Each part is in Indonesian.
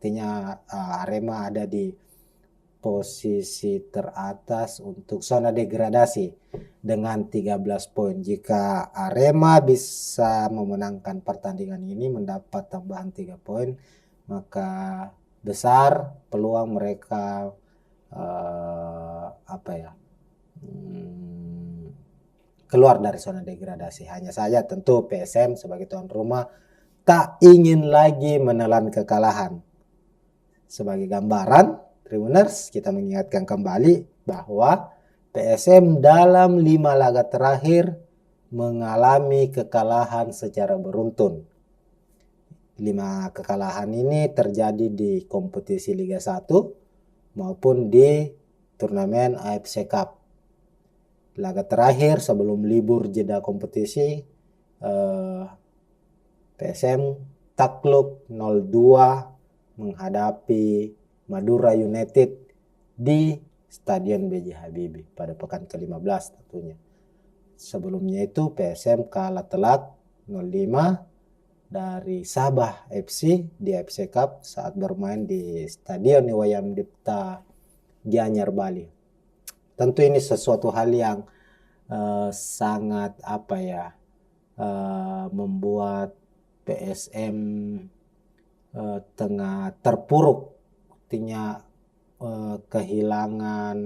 artinya Arema ada di posisi teratas untuk zona degradasi dengan 13 poin. Jika Arema bisa memenangkan pertandingan ini mendapat tambahan 3 poin, maka besar peluang mereka keluar dari zona degradasi. Hanya saja tentu PSM sebagai tuan rumah tak ingin lagi menelan kekalahan. Sebagai gambaran, Tribuners, kita mengingatkan kembali bahwa PSM dalam 5 laga terakhir mengalami kekalahan secara beruntun. 5 kekalahan ini terjadi di kompetisi Liga 1 maupun di turnamen AFC Cup. Laga terakhir sebelum libur jeda kompetisi, PSM takluk 0-2 menghadapi Madura United di Stadion B.J. Habibie pada pekan ke-15 tentunya. Sebelumnya itu PSM kalah telak 0-5 dari Sabah FC di AFC Cup saat bermain di Stadion Iwayan Dipta Gianyar, Bali. Tentu ini sesuatu hal yang sangat membuat PSM tengah terpuruk, artinya kehilangan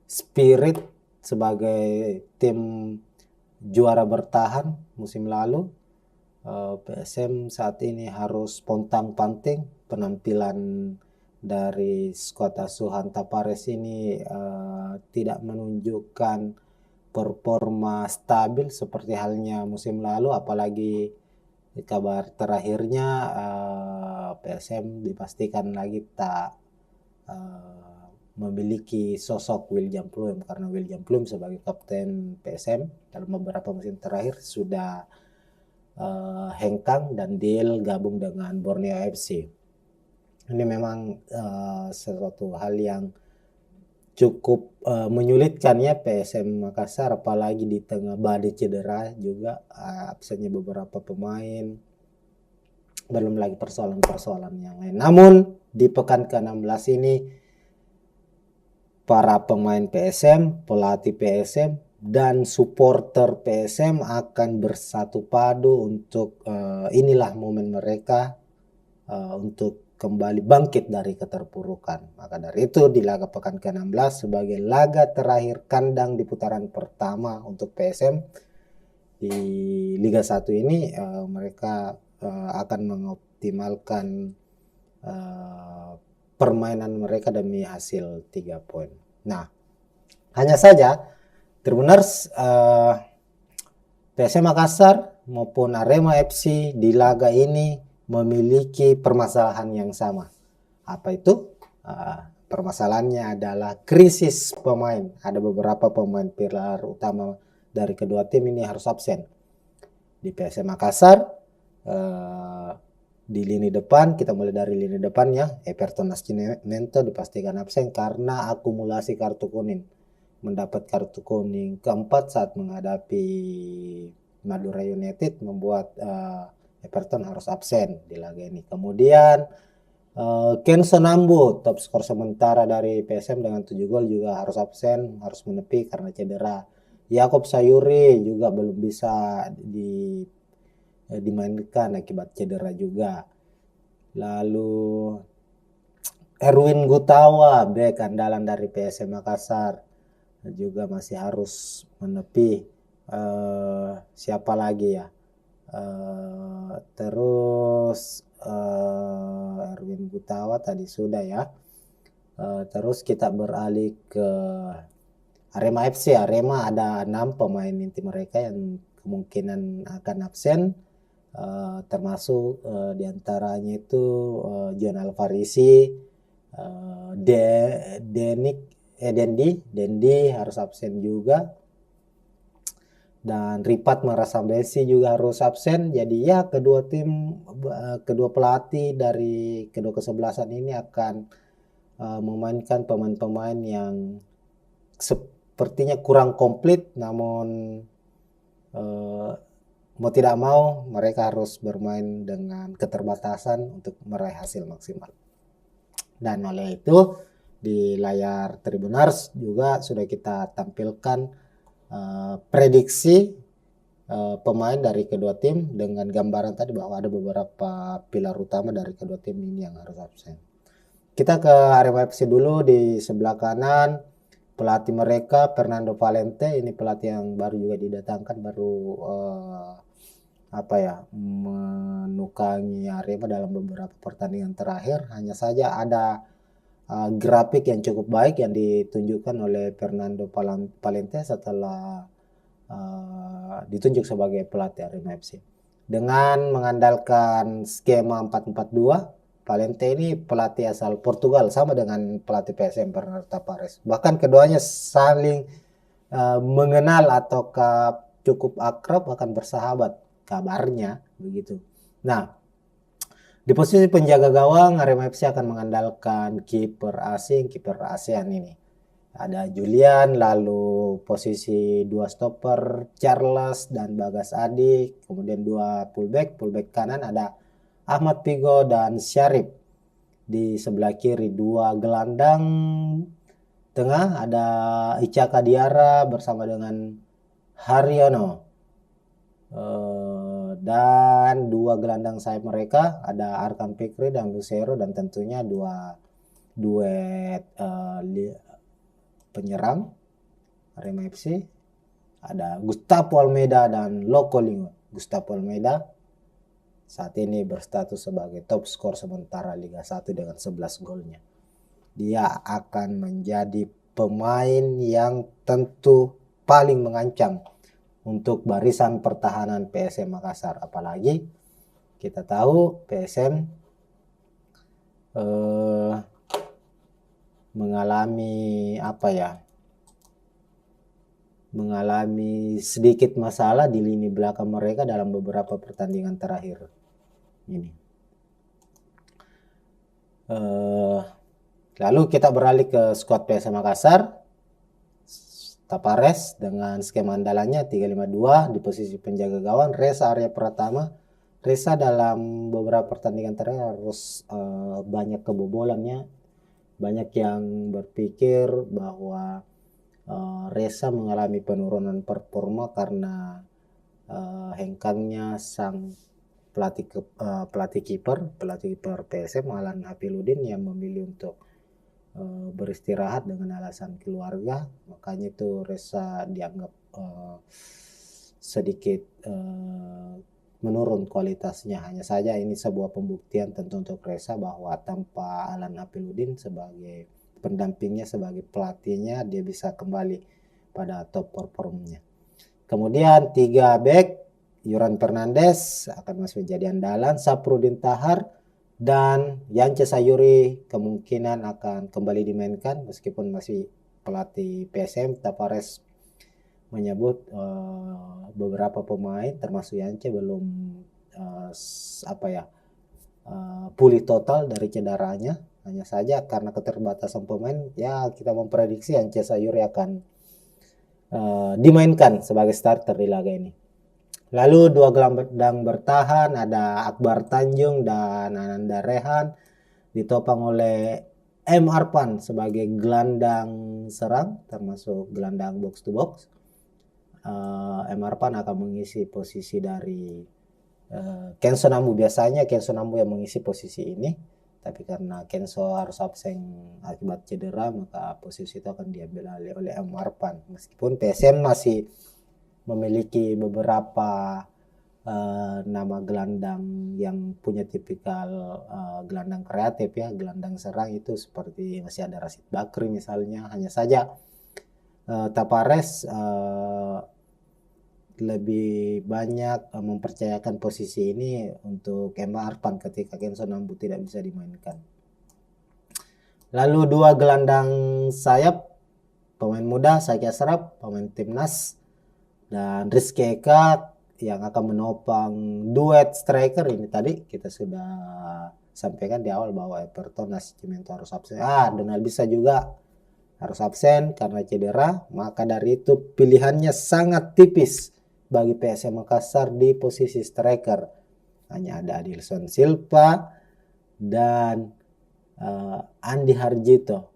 spirit sebagai tim juara bertahan musim lalu. PSM saat ini harus pontang-panting. Penampilan dari skuad asuhan Tapares ini tidak menunjukkan performa stabil seperti halnya musim lalu, apalagi kabar terakhirnya PSM dipastikan lagi tak memiliki sosok William Pluim, karena William Pluim sebagai kapten PSM dalam beberapa musim terakhir sudah hengkang dan deal gabung dengan Borneo FC. Ini memang sesuatu hal yang cukup menyulitkan ya PSM Makassar, apalagi di tengah badai cedera juga, absennya beberapa pemain, belum lagi persoalan-persoalan yang lain. Namun di pekan ke-16 ini para pemain PSM, pelatih PSM dan supporter PSM akan bersatu padu untuk inilah momen mereka untuk kembali bangkit dari keterpurukan. Maka dari itu di laga pekan ke-16 sebagai laga terakhir kandang di putaran pertama untuk PSM di Liga 1 ini, mereka akan mengoptimalkan permainan mereka demi hasil 3 poin. Nah, hanya saja Tribuners, PSM Makassar maupun Arema FC di laga ini memiliki permasalahan yang sama. Apa itu? Permasalahannya adalah krisis pemain. Ada beberapa pemain pilar utama dari kedua tim ini harus absen. Di PSM Makassar, di lini depan, kita mulai dari lini depannya, Everton Nascimento dipastikan absen karena akumulasi kartu kuning. Mendapat kartu kuning keempat saat menghadapi Madura United membuat Everton harus absen di laga ini. Kemudian Kenson Ambu, top skor sementara dari PSM dengan 7 gol juga harus absen, harus menepi karena cedera. Yakob Sayuri juga belum bisa dimainkan akibat cedera juga. Lalu Erwin Gutawa, bek andalan dari PSM Makassar, juga masih harus menepi. Siapa lagi ya? Terus Erwin Gutawa tadi sudah ya. Terus kita beralih ke Arema FC. Arema ada 6 pemain inti mereka yang kemungkinan akan absen, termasuk diantaranya itu John Alvarisi, Dendi harus absen juga, dan Ripat Marasambesi juga harus absen. Jadi ya kedua pelatih dari kedua kesebelasan ini akan memainkan pemain-pemain yang sepertinya kurang komplit, namun mau tidak mau mereka harus bermain dengan keterbatasan untuk meraih hasil maksimal. Dan oleh itu di layar Tribuners juga sudah kita tampilkan prediksi pemain dari kedua tim dengan gambaran tadi bahwa ada beberapa pilar utama dari kedua tim ini yang harus absen. Kita ke Arema FC dulu. Di sebelah kanan pelatih mereka Fernando Valente, ini pelatih yang baru juga didatangkan, baru menukangi Arema dalam beberapa pertandingan terakhir. Hanya saja ada grafik yang cukup baik yang ditunjukkan oleh Fernando Valente setelah ditunjuk sebagai pelatih Arema FC. Dengan mengandalkan skema 4-4-2, Valente ini pelatih asal Portugal, sama dengan pelatih PSM Bernardo Tavares. Bahkan keduanya saling mengenal atau cukup akrab, bahkan bersahabat kabarnya begitu. Nah, di posisi penjaga gawang Arema FC akan mengandalkan kiper ASEAN ini. Ada Julian, lalu posisi 2 stopper Charles dan Bagas Adi, kemudian 2 fullback kanan ada Ahmad Figo dan Syarif. Di sebelah kiri 2 gelandang tengah ada Icaka Diarra bersama dengan Haryono. Dan 2 gelandang sayap mereka ada Arkan Fikri dan Lucero, dan tentunya 2 duet penyerang Arema FC ada Gustavo Almeida dan Loco Lingo. Gustavo Almeida saat ini berstatus sebagai top skor sementara Liga 1 dengan 11 golnya. Dia akan menjadi pemain yang tentu paling mengancam untuk barisan pertahanan PSM Makassar. Apalagi kita tahu PSM mengalami sedikit masalah di lini belakang mereka dalam beberapa pertandingan terakhir ini. Lalu kita beralih ke skuad PSM Makassar. Tavares dengan skema andalannya 3-5-2. Di posisi penjaga gawang Reza Arya Pratama. Reza dalam beberapa pertandingan terakhir harus banyak kebobolannya. Banyak yang berpikir bahwa Reza mengalami penurunan performa karena hengkangnya sang pelatih kiper PSM Alan Hafiludin yang memilih untuk beristirahat dengan alasan keluarga. Makanya itu Reza dianggap sedikit menurun kualitasnya. Hanya saja ini sebuah pembuktian tentu untuk Reza bahwa tanpa Alan Hafiludin sebagai pendampingnya, sebagai pelatihnya, dia bisa kembali pada top performnya. Kemudian 3 back, Yuran Fernandes akan masih menjadi andalan, Saprudin Tahar dan Yance Sayuri kemungkinan akan kembali dimainkan meskipun masih pelatih PSM Tavares menyebut beberapa pemain termasuk Yance belum pulih total dari cederanya. Hanya saja karena keterbatasan pemain, ya kita memprediksi Yance Sayuri akan dimainkan sebagai starter di laga ini. Lalu 2 gelandang bertahan ada Akbar Tanjung dan Ananda Rehan, ditopang oleh M. Arpan sebagai gelandang serang termasuk gelandang box to box. M. Arpan akan mengisi posisi dari Kenzo Nambu. Biasanya Kenzo Nambu yang mengisi posisi ini, tapi karena Kenzo harus absen akibat cedera, maka posisi itu akan diambil alih oleh M. Arpan. Meskipun PSM masih memiliki beberapa nama gelandang yang punya tipikal gelandang kreatif ya, gelandang serang itu seperti masih ada Rashid Bakri misalnya. Hanya saja Tavares lebih banyak mempercayakan posisi ini untuk Emma Arpan ketika Kenzo Nambu tidak bisa dimainkan. Lalu 2 gelandang sayap, pemain muda Saki Asraf, pemain timnas, dan Rizky Eka yang akan menopang duet striker ini. Tadi kita sudah sampaikan di awal bahwa Everton Nascimento harus absen. Donald bisa juga harus absen karena cedera. Maka dari itu pilihannya sangat tipis bagi PSM Makassar di posisi striker. Hanya ada Adilson Silva dan Andi Harjito,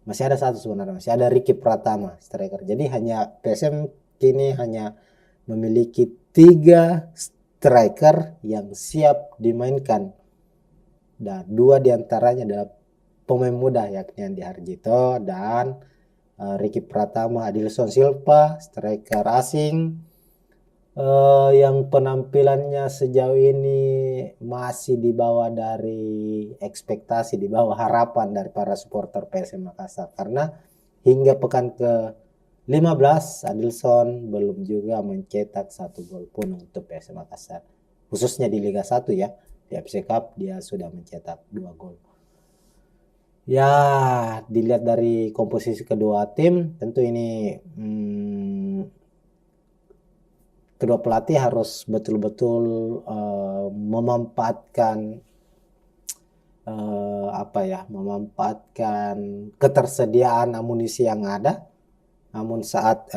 masih ada satu sebenarnya, masih ada Ricky Pratama striker. Jadi hanya PSM kini hanya memiliki 3 striker yang siap dimainkan, dan 2 diantaranya adalah pemain muda yakni Andi Harjito dan Ricky Pratama. Adilson Silva striker asing yang penampilannya sejauh ini masih di bawah dari ekspektasi, di bawah harapan dari para supporter PSM Makassar, karena hingga pekan ke 15 Adilson belum juga mencetak 1 gol pun untuk PSM Makassar, khususnya di Liga 1 ya. Di FC Cup dia sudah mencetak 2 gol. Ya, dilihat dari komposisi kedua tim, tentu ini kedua pelatih harus betul-betul memanfaatkan memanfaatkan ketersediaan amunisi yang ada. Namun saat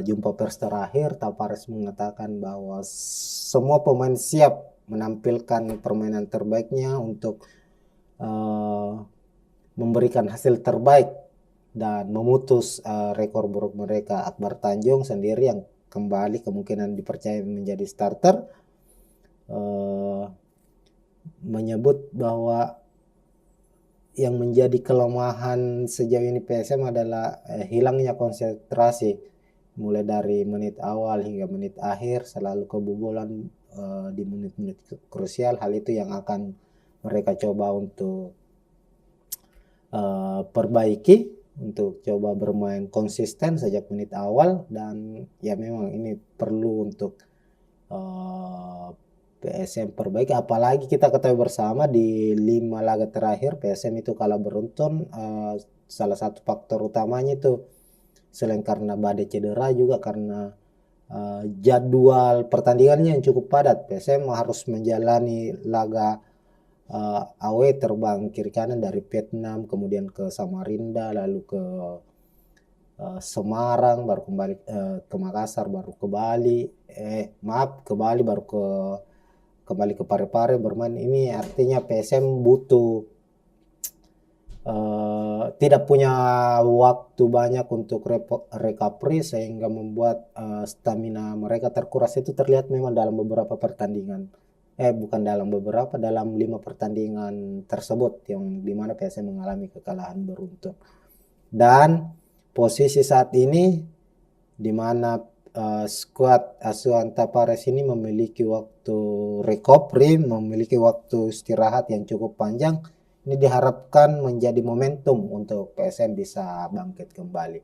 jumpa pers terakhir, Tavares mengatakan bahwa semua pemain siap menampilkan permainan terbaiknya untuk memberikan hasil terbaik dan memutus rekor buruk mereka. Akbar Tanjung sendiri yang kembali kemungkinan dipercaya menjadi starter menyebut bahwa yang menjadi kelemahan sejauh ini PSM adalah hilangnya konsentrasi, mulai dari menit awal hingga menit akhir selalu kebobolan di menit-menit krusial. Hal itu yang akan mereka coba untuk perbaiki, untuk coba bermain konsisten sejak menit awal. Dan ya memang ini perlu untuk PSM perbaiki, apalagi kita ketahui bersama di 5 laga terakhir PSM itu kalah beruntun. Salah satu faktor utamanya itu selain karena badai cedera juga karena jadwal pertandingannya yang cukup padat. PSM harus menjalani laga away terbang kiri kanan dari Vietnam, kemudian ke Samarinda, lalu ke Semarang, baru kembali ke Makassar, baru ke Bali, ke Bali, baru kembali ke Parepare bermain. Ini artinya PSM butuh tidak punya waktu banyak untuk recovery, sehingga membuat stamina mereka terkuras. Itu terlihat memang dalam beberapa pertandingan. Dalam 5 pertandingan tersebut yang dimana PSM mengalami kekalahan beruntun. Dan posisi saat ini dimana skuad asuhan Tavares ini memiliki waktu recovery, memiliki waktu istirahat yang cukup panjang. Ini diharapkan menjadi momentum untuk PSM bisa bangkit kembali.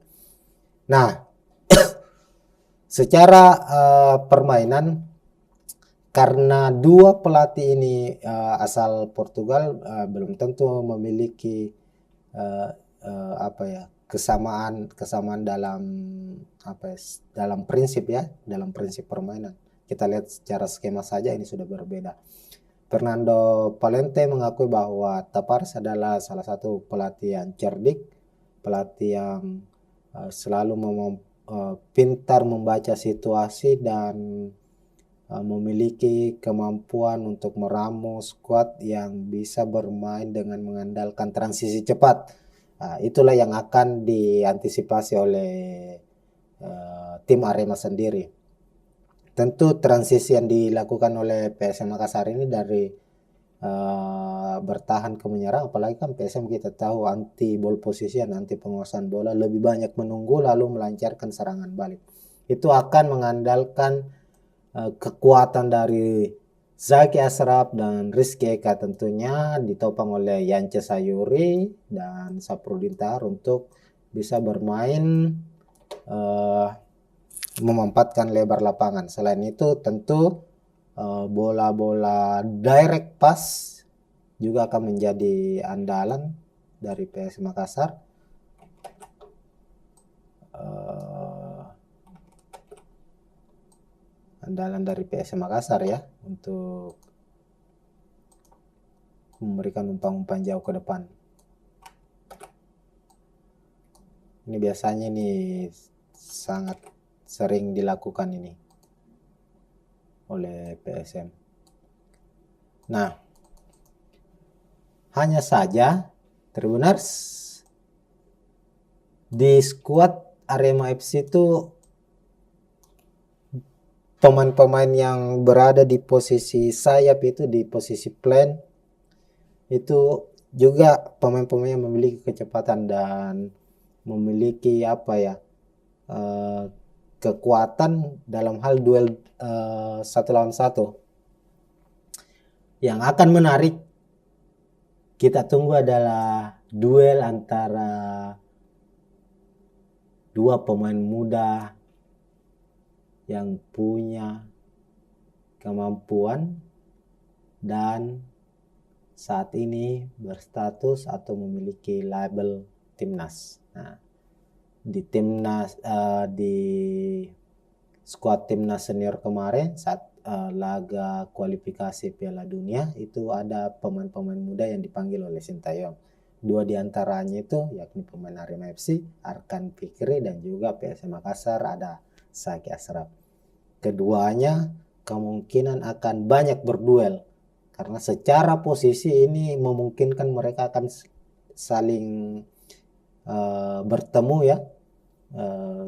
Nah, secara permainan, karena 2 pelatih ini asal Portugal, belum tentu memiliki kesamaan dalam dalam prinsip permainan. Kita lihat secara skema saja ini sudah berbeda. Fernando Valente mengakui bahwa Tavares adalah salah satu pelatih yang cerdik, pelatih yang selalu pintar membaca situasi dan memiliki kemampuan untuk meramu skuad yang bisa bermain dengan mengandalkan transisi cepat. Itulah yang akan diantisipasi oleh tim Arema sendiri. Tentu transisi yang dilakukan oleh PSM Makassar ini dari bertahan ke menyerang, apalagi kan PSM kita tahu anti ball position, anti penguasaan bola, lebih banyak menunggu lalu melancarkan serangan balik. Itu akan mengandalkan kekuatan dari Zaki Ashraf dan Rizky Eka, tentunya ditopang oleh Yance Sayuri dan Saprudin Tahar untuk bisa bermain memanfaatkan lebar lapangan. Selain itu tentu bola-bola direct pass juga akan menjadi andalan dari PS Makassar. Andalan dari PS Makassar ya, untuk memberikan umpan-umpan jauh ke depan. Ini biasanya nih sangat sering dilakukan ini oleh PSM. Nah, hanya saja Tribuners, di skuad Arema FC itu pemain-pemain yang berada di posisi sayap itu, di posisi plan, itu juga pemain-pemain yang memiliki kecepatan dan memiliki kekuatan dalam hal duel satu lawan satu. Yang akan menarik kita tunggu adalah duel antara dua pemain muda yang punya kemampuan dan saat ini berstatus atau memiliki label timnas. Nah, di skuad timnas senior kemarin saat laga kualifikasi Piala Dunia itu ada pemain-pemain muda yang dipanggil oleh Sintayong. Dua diantaranya itu yakni pemain Arema FC, Arkan Fikri, dan juga PSM Makassar ada Zaki Ashraf. Keduanya kemungkinan akan banyak berduel karena secara posisi ini memungkinkan mereka akan saling bertemu ya,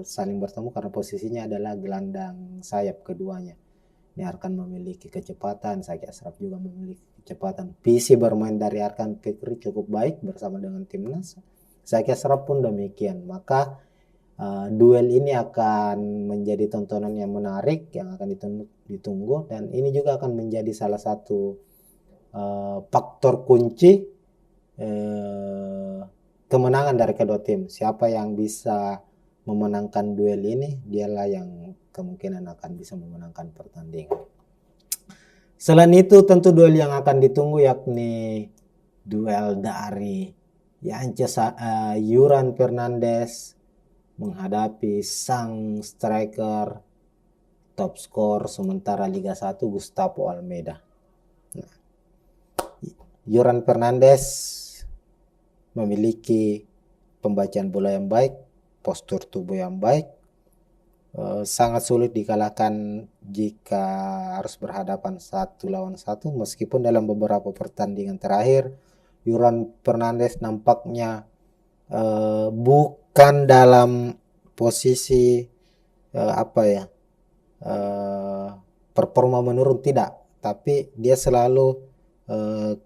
saling bertemu karena posisinya adalah gelandang sayap keduanya. Ini Arkan memiliki kecepatan, Zaki Ashraf juga memiliki kecepatan. Visi bermain dari Arkan Fikri cukup baik bersama dengan timnas. Zaki Ashraf pun demikian. Maka duel ini akan menjadi tontonan yang menarik yang akan ditunggu dan ini juga akan menjadi salah satu faktor kunci kemenangan dari kedua tim. Siapa yang bisa memenangkan duel ini, dialah yang kemungkinan akan bisa memenangkan pertandingan. Selain itu tentu duel yang akan ditunggu yakni duel dari Yuran Fernandes menghadapi sang striker top skor sementara Liga 1 Gustavo Almeida. Nah, Yuran Fernandes memiliki pembacaan bola yang baik, postur tubuh yang baik, sangat sulit dikalahkan jika harus berhadapan satu lawan satu. Meskipun dalam beberapa pertandingan terakhir Yuran Fernandes nampaknya bukan dalam posisi performa menurun, tidak, tapi dia selalu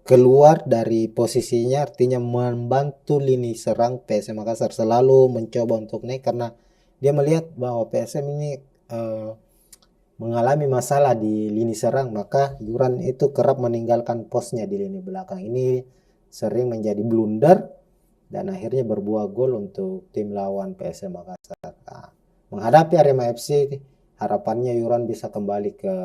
keluar dari posisinya, artinya membantu lini serang PSM Makassar, selalu mencoba untuk naik karena dia melihat bahwa PSM ini mengalami masalah di lini serang, maka Yuran itu kerap meninggalkan posnya di lini belakang. Ini sering menjadi blunder dan akhirnya berbuah gol untuk tim lawan PSM Makassar. Nah, menghadapi Arema FC, harapannya Yuran bisa kembali ke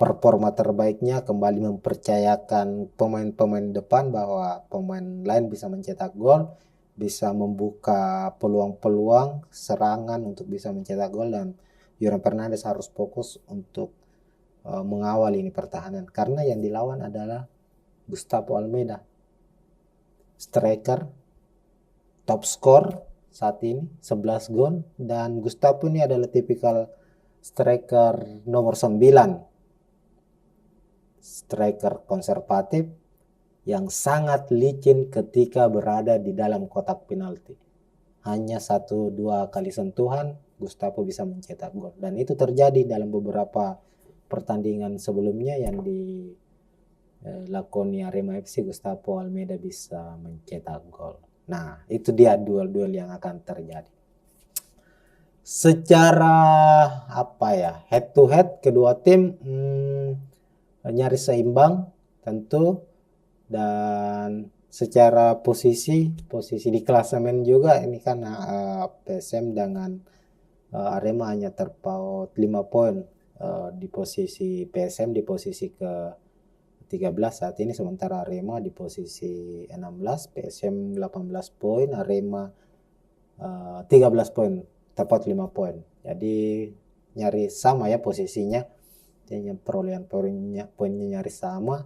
performa terbaiknya, kembali mempercayakan pemain-pemain depan bahwa pemain lain bisa mencetak gol, bisa membuka peluang-peluang serangan untuk bisa mencetak gol, dan Yuran Fernandes harus fokus untuk mengawal ini pertahanan karena yang dilawan adalah Gustavo Almeida, striker top skor saat ini 11 gol, dan Gustavo ini adalah tipikal striker nomor 9, striker konservatif yang sangat licin ketika berada di dalam kotak penalti. Hanya 1-2 kali sentuhan Gustavo bisa mencetak gol, dan itu terjadi dalam beberapa pertandingan sebelumnya yang dilakoni Arema FC. Gustavo Almeida bisa mencetak gol. Nah, itu dia duel-duel yang akan terjadi. Secara head to head kedua tim nyaris seimbang tentu, dan secara posisi di klasemen juga ini kan PSM dengan Arema hanya terpaut 5 poin, di posisi PSM di posisi ke 13 saat ini, sementara Arema di posisi 16, PSM 18 poin, Arema 13 poin, tepat 5 poin. Jadi nyaris sama ya posisinya, perolehan poinnya nyaris sama.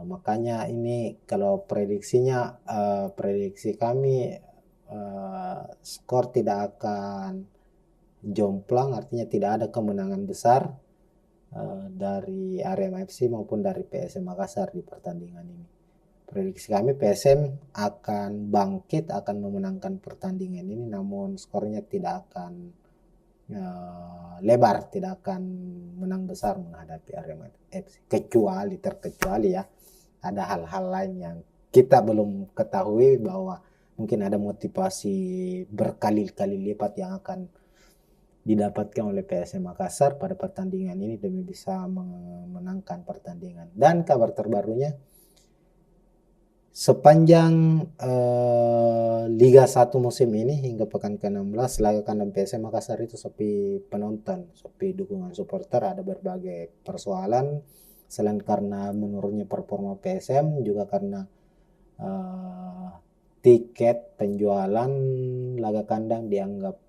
Makanya ini kalau prediksi kami skor tidak akan jomplang, artinya tidak ada kemenangan besar dari Arema FC maupun dari PSM Makassar di pertandingan ini. prediksi kami PSM akan bangkit, akan memenangkan pertandingan ini, namun skornya tidak akan lebar, tidak akan menang besar menghadapi Arema FC. Terkecuali ya, ada hal-hal lain yang kita belum ketahui, bahwa mungkin ada motivasi berkali-kali lipat yang akan didapatkan oleh PSM Makassar pada pertandingan ini demi bisa memenangkan pertandingan. Dan kabar terbarunya, sepanjang Liga 1 musim ini hingga pekan ke-16, laga kandang PSM Makassar itu sepi penonton, sepi dukungan supporter. Ada berbagai persoalan, selain karena menurunnya performa PSM, juga karena tiket penjualan laga kandang dianggap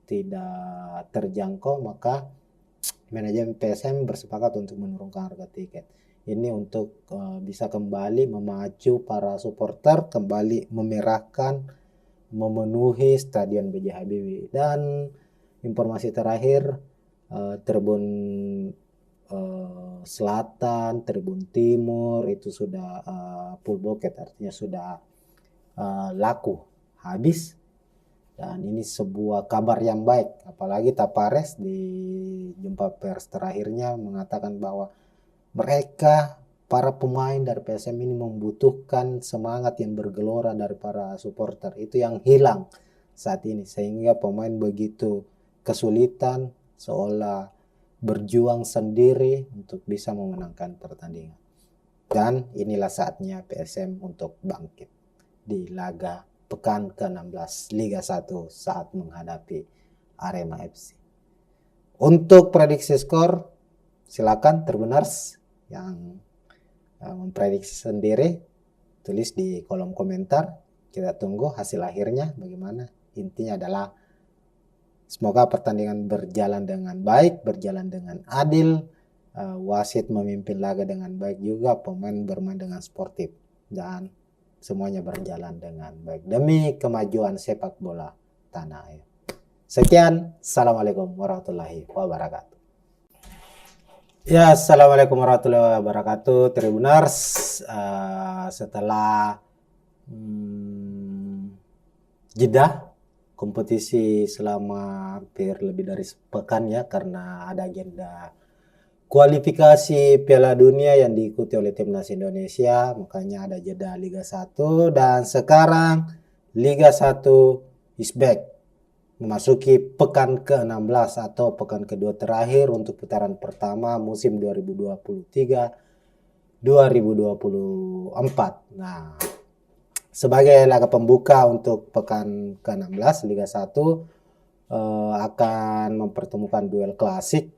tidak terjangkau, maka manajemen PSM bersepakat untuk menurunkan harga tiket. Ini untuk bisa kembali memacu para supporter, kembali memerahkan, memenuhi Stadion B.J. Habibie. Dan informasi terakhir, Tribun Selatan, Tribun Timur itu sudah full bucket, artinya sudah laku habis. Dan ini sebuah kabar yang baik, apalagi Tapares di jumpa pers terakhirnya mengatakan bahwa mereka, para pemain dari PSM ini membutuhkan semangat yang bergelora dari para supporter. Itu yang hilang saat ini, sehingga pemain begitu kesulitan, seolah berjuang sendiri untuk bisa memenangkan pertandingan. Dan inilah saatnya PSM untuk bangkit di laga pekan ke-16 Liga 1 saat menghadapi Arema FC. Untuk prediksi skor, silakan Tribuners yang memprediksi sendiri, tulis di kolom komentar. Kita tunggu hasil akhirnya bagaimana. Intinya adalah semoga pertandingan berjalan dengan baik, berjalan dengan adil, wasit memimpin laga dengan baik juga, pemain bermain dengan sportif, dan semuanya berjalan dengan baik demi kemajuan sepak bola tanah air. Sekian, Assalamualaikum warahmatullahi wabarakatuh. Ya, Assalamualaikum warahmatullahi wabarakatuh, Tribuners. Setelah jeda kompetisi selama hampir lebih dari sepekan ya, karena ada agenda kualifikasi Piala Dunia yang diikuti oleh Timnas Indonesia, makanya ada jeda Liga 1, dan sekarang Liga 1 is back, memasuki pekan ke-16 atau pekan kedua terakhir untuk putaran pertama musim 2023-2024. Nah, sebagai laga pembuka untuk pekan ke-16 Liga 1 akan mempertemukan duel klasik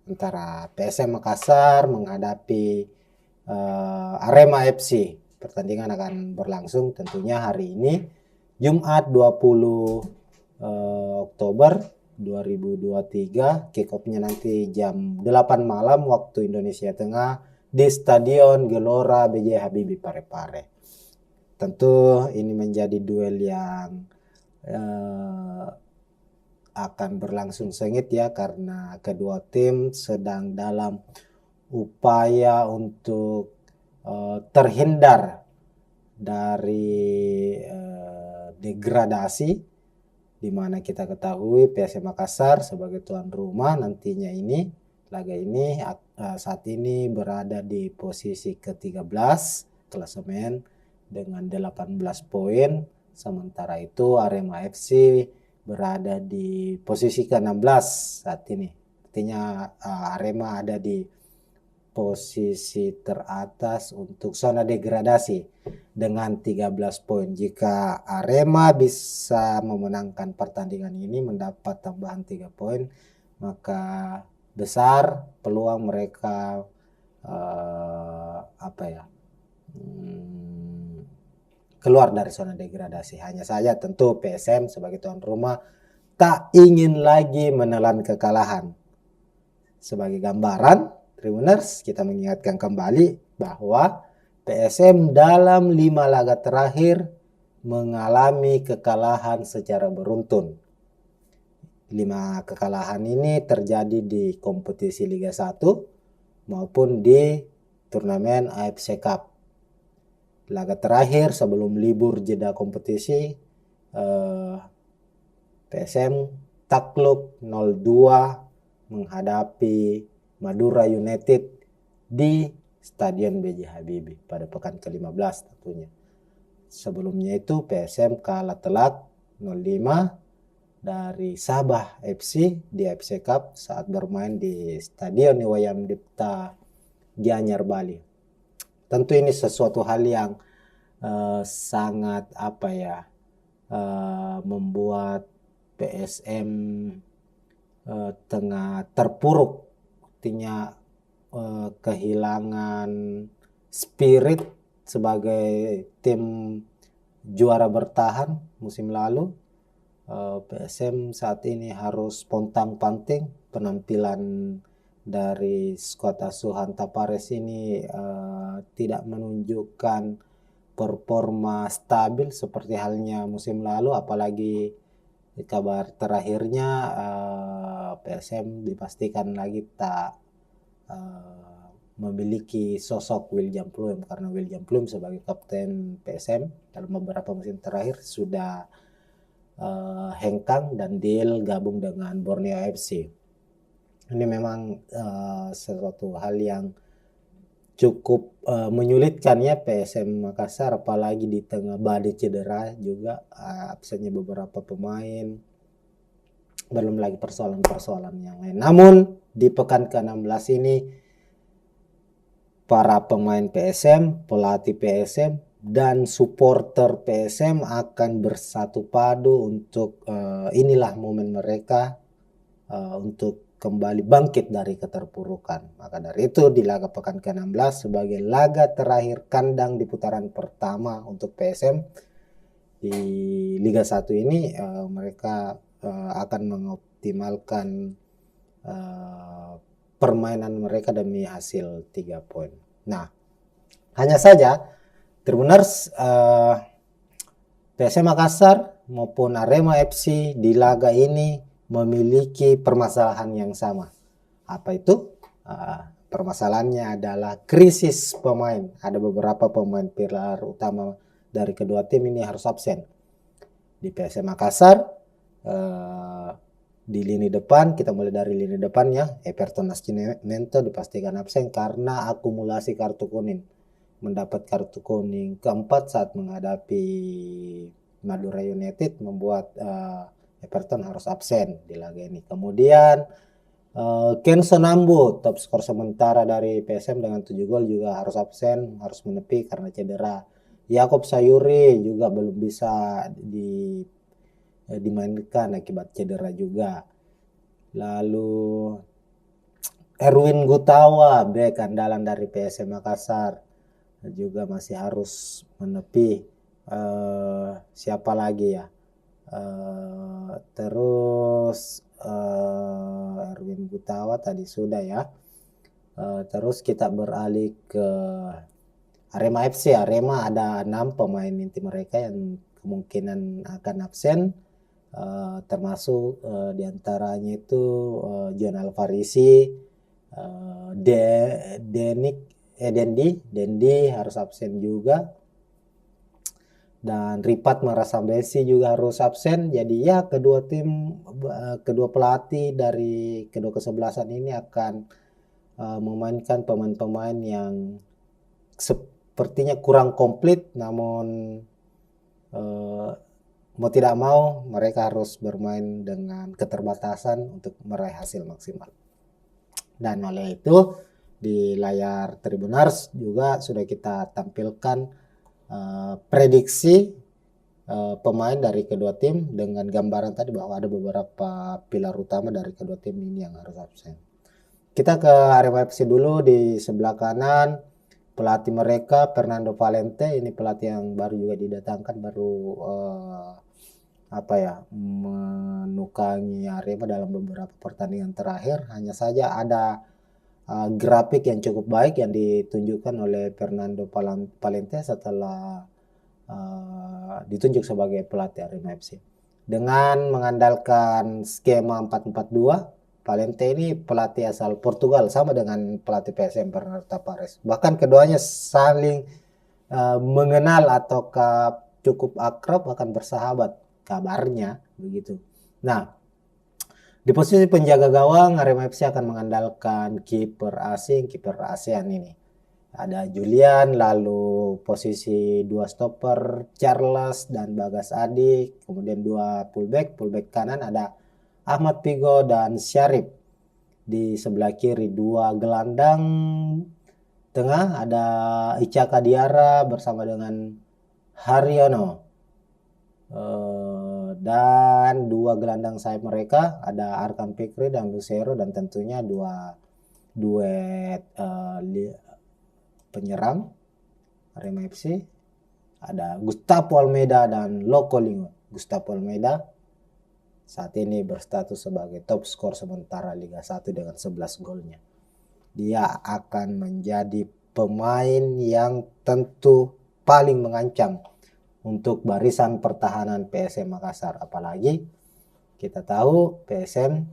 antara PSM Makassar menghadapi Arema FC. Pertandingan akan berlangsung tentunya hari ini, Jumat 20 Oktober 2023. Kick-off-nya nanti jam 8 malam waktu Indonesia Tengah di Stadion Gelora B.J. Habibie Parepare. Tentu ini menjadi duel yang akan berlangsung sengit ya, karena kedua tim sedang dalam upaya untuk terhindar dari degradasi, di mana kita ketahui PSM Makassar sebagai tuan rumah nantinya ini, laga ini saat ini berada di posisi ke-13 klasemen dengan 18 poin. Sementara itu Arema FC berada di posisi ke-16 saat ini. Artinya Arema ada di posisi teratas untuk zona degradasi dengan 13 poin. Jika Arema bisa memenangkan pertandingan ini, mendapat tambahan 3 poin, maka besar peluang mereka keluar dari zona degradasi. Hanya saja tentu PSM sebagai tuan rumah tak ingin lagi menelan kekalahan. Sebagai gambaran, Tribuners, kita mengingatkan kembali bahwa PSM dalam 5 laga terakhir mengalami kekalahan secara beruntun. 5 kekalahan ini terjadi di kompetisi Liga 1 maupun di turnamen AFC Cup. laga terakhir sebelum libur jeda kompetisi, PSM takluk 0-2 menghadapi Madura United di Stadion B.J. Habibie pada pekan ke-15 tentunya. Sebelumnya itu PSM kalah telak 0-5 dari Sabah FC di FC Cup saat bermain di Stadion Iwayan Dipta Gianyar, Bali. Tentu ini sesuatu hal yang sangat membuat PSM tengah terpuruk, artinya kehilangan spirit sebagai tim juara bertahan musim lalu. PSM saat ini harus pontang-panting. Penampilan dari skuad asuhan Tapares ini tidak menunjukkan performa stabil seperti halnya musim lalu, apalagi kabar terakhirnya PSM dipastikan lagi tak memiliki sosok William Pluim, karena William Pluim sebagai kapten PSM dalam beberapa musim terakhir sudah hengkang dan deal gabung dengan Borneo FC. Ini memang sesuatu hal yang cukup menyulitkan ya PSM Makassar, apalagi di tengah badai cedera juga, absennya beberapa pemain, belum lagi persoalan-persoalan yang lain. Namun di pekan ke-16 ini para pemain PSM, pelatih PSM, dan supporter PSM akan bersatu padu untuk inilah momen mereka untuk kembali bangkit dari keterpurukan. Maka dari itu di laga pekan ke-16 sebagai laga terakhir kandang di putaran pertama untuk PSM di Liga 1 ini, mereka akan mengoptimalkan permainan mereka demi hasil 3 poin. Nah, hanya saja Tribuners, PSM Makassar maupun Arema FC di laga ini memiliki permasalahan yang sama. Apa itu? Permasalahannya adalah krisis pemain. Ada beberapa pemain pilar utama dari kedua tim ini harus absen. Di PSM Makassar, di lini depan, kita mulai dari lini depannya, Everton Nascimento dipastikan absen karena akumulasi kartu kuning. Mendapat kartu kuning keempat saat menghadapi Madura United membuat Everton harus absen di laga ini. Kemudian Kenson Nambu, top skor sementara dari PSM dengan 7 gol juga harus absen, harus menepi karena cedera. Yakob Sayuri juga belum bisa dimainkan akibat cedera juga. Lalu Erwin Gutawa, bek andalan dari PSM Makassar, juga masih harus menepi. Siapa lagi ya? Terus Erwin Gutawa tadi sudah ya. Terus kita beralih ke Arema FC. Arema ada 6 pemain inti mereka yang kemungkinan akan absen, termasuk diantaranya itu John Alvarisi, Dendi harus absen juga, dan Ripat Marasambesi juga harus absen. Jadi ya kedua pelatih dari kedua kesebelasan ini akan memainkan pemain-pemain yang sepertinya kurang komplit, namun mau tidak mau mereka harus bermain dengan keterbatasan untuk meraih hasil maksimal. Dan oleh itu di layar Tribuners juga sudah kita tampilkan prediksi pemain dari kedua tim dengan gambaran tadi bahwa ada beberapa pilar utama dari kedua tim ini yang harus absen. Kita ke Arema FC dulu. Di sebelah kanan pelatih mereka Fernando Valente, ini pelatih yang baru juga didatangkan, baru menukangi Arema dalam beberapa pertandingan terakhir. Hanya saja ada grafik yang cukup baik yang ditunjukkan oleh Fernando Valente setelah ditunjuk sebagai pelatih Arema FC. Dengan mengandalkan skema 4-4-2, Valente ini pelatih asal Portugal, sama dengan pelatih PSM Bernardo Tapares. Bahkan keduanya saling mengenal ataukah cukup akrab, akan bersahabat kabarnya begitu. Nah, di posisi penjaga gawang Arema FC akan mengandalkan kiper asing, kiper ASEAN ini. Ada Julian, lalu posisi dua stopper Charles dan Bagas Adi, kemudian dua fullback kanan ada Ahmad Figo dan Syarif. Di sebelah kiri dua gelandang tengah ada Icaka Diarra bersama dengan Haryono. Dan dua gelandang sayap mereka ada Arkan Fikri dan Lucero, dan tentunya dua duet penyerang Arema FC ada Gustavo Almeida dan Loco Lingo. Gustavo Almeida saat ini berstatus sebagai top skor sementara Liga 1 dengan 11 golnya. Dia akan menjadi pemain yang tentu paling mengancam untuk barisan pertahanan PSM Makassar. Apalagi kita tahu PSM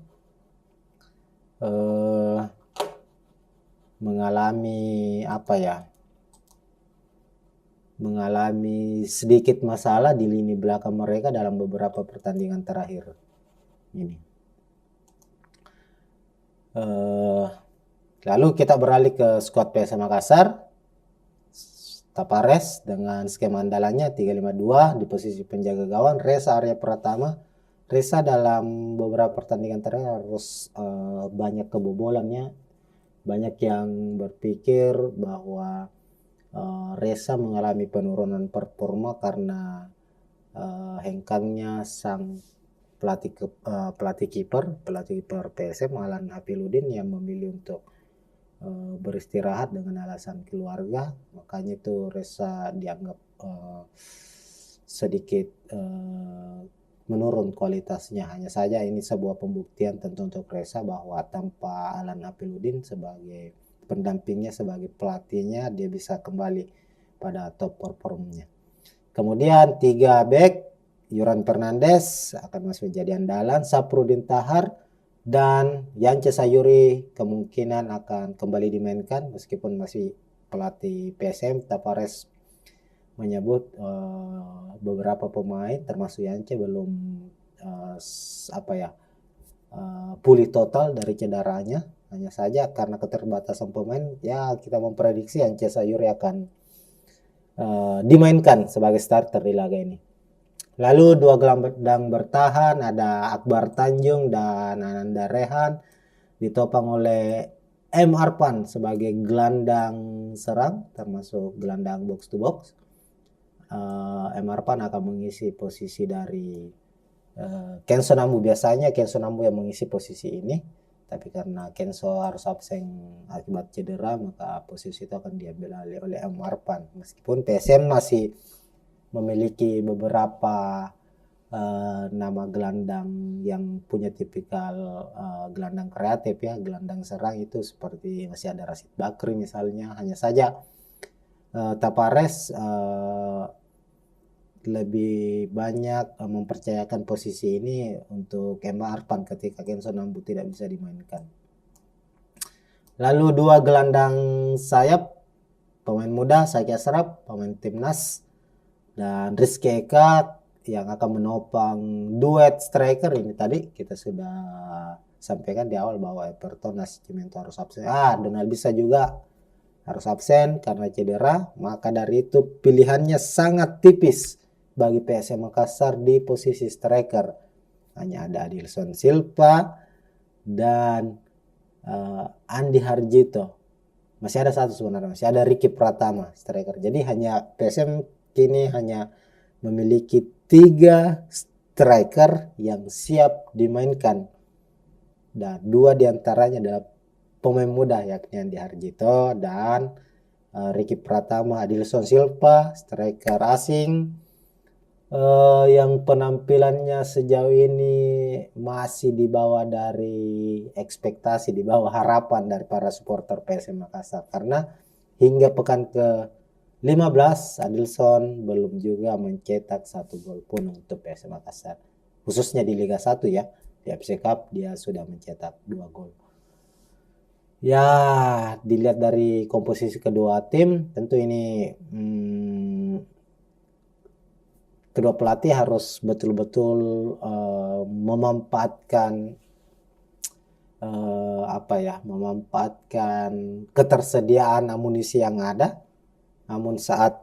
mengalami mengalami sedikit masalah di lini belakang mereka dalam beberapa pertandingan terakhir ini. Lalu kita beralih ke skuad PSM Makassar. Tapares dengan skema andalannya 352 di posisi penjaga gawang Reza Arya Pratama. Reza dalam beberapa pertandingan terakhir harus banyak kebobolannya. Banyak yang berpikir bahwa Reza mengalami penurunan performa karena hengkangnya sang pelatih kiper PSM Alan Hafiludin yang memilih untuk beristirahat dengan alasan keluarga. Makanya itu Reza dianggap sedikit menurun kualitasnya. Hanya saja ini sebuah pembuktian tentu untuk Reza bahwa tanpa Alan Hafiludin sebagai pendampingnya, sebagai pelatihnya, dia bisa kembali pada top performnya. Kemudian 3 back Yuran Fernandes akan masih menjadi andalan, Saprudin Tahar dan Yance Sayuri kemungkinan akan kembali dimainkan meskipun masih pelatih PSM Tapares menyebut beberapa pemain termasuk Yance belum pulih total dari cederanya. Hanya saja karena keterbatasan pemain, ya kita memprediksi Yance Sayuri akan dimainkan sebagai starter di laga ini. Lalu dua gelandang bertahan ada Akbar Tanjung dan Ananda Rehan ditopang oleh M. Arpan sebagai gelandang serang termasuk gelandang box to box. M. Arpan akan mengisi posisi dari Kenzo Nambu. Biasanya Kenzo Nambu yang mengisi posisi ini, tapi karena Kenzo harus absen akibat cedera maka posisi itu akan diambil alih oleh M. Arpan. Meskipun PSM masih memiliki beberapa nama gelandang yang punya tipikal gelandang kreatif ya, gelandang serang itu seperti masih ada Rashid Bakri misalnya. Hanya saja Tapares lebih banyak mempercayakan posisi ini untuk Emma Arpan ketika Kenzo Nambu tidak bisa dimainkan. Lalu dua gelandang sayap pemain muda Saiki Asraf, pemain timnas, dan Rizky Eka yang akan menopang duet striker ini. Tadi kita sudah sampaikan di awal bahwa Everton Nascimento harus absen. Donald bisa juga harus absen karena cedera. Maka dari itu pilihannya sangat tipis bagi PSM Makassar di posisi striker. Hanya ada Adilson Silva dan Andi Harjito. Masih ada satu sebenarnya, masih ada Ricky Pratama striker. Jadi hanya PSM kini hanya memiliki 3 striker yang siap dimainkan, dan 2 diantaranya adalah pemain muda yakni Andi Harjito dan Ricky Pratama. Adilson Silva striker asing yang penampilannya sejauh ini masih di bawah dari ekspektasi, di bawah harapan dari para supporter PSM Makassar, karena hingga pekan ke 15 Adilson belum juga mencetak 1 gol pun untuk PSM Makassar, khususnya di Liga 1 ya. Di FC Cup dia sudah mencetak 2 gol. Ya, dilihat dari komposisi kedua tim, tentu ini kedua pelatih harus betul-betul memanfaatkan memanfaatkan ketersediaan amunisi yang ada. Namun saat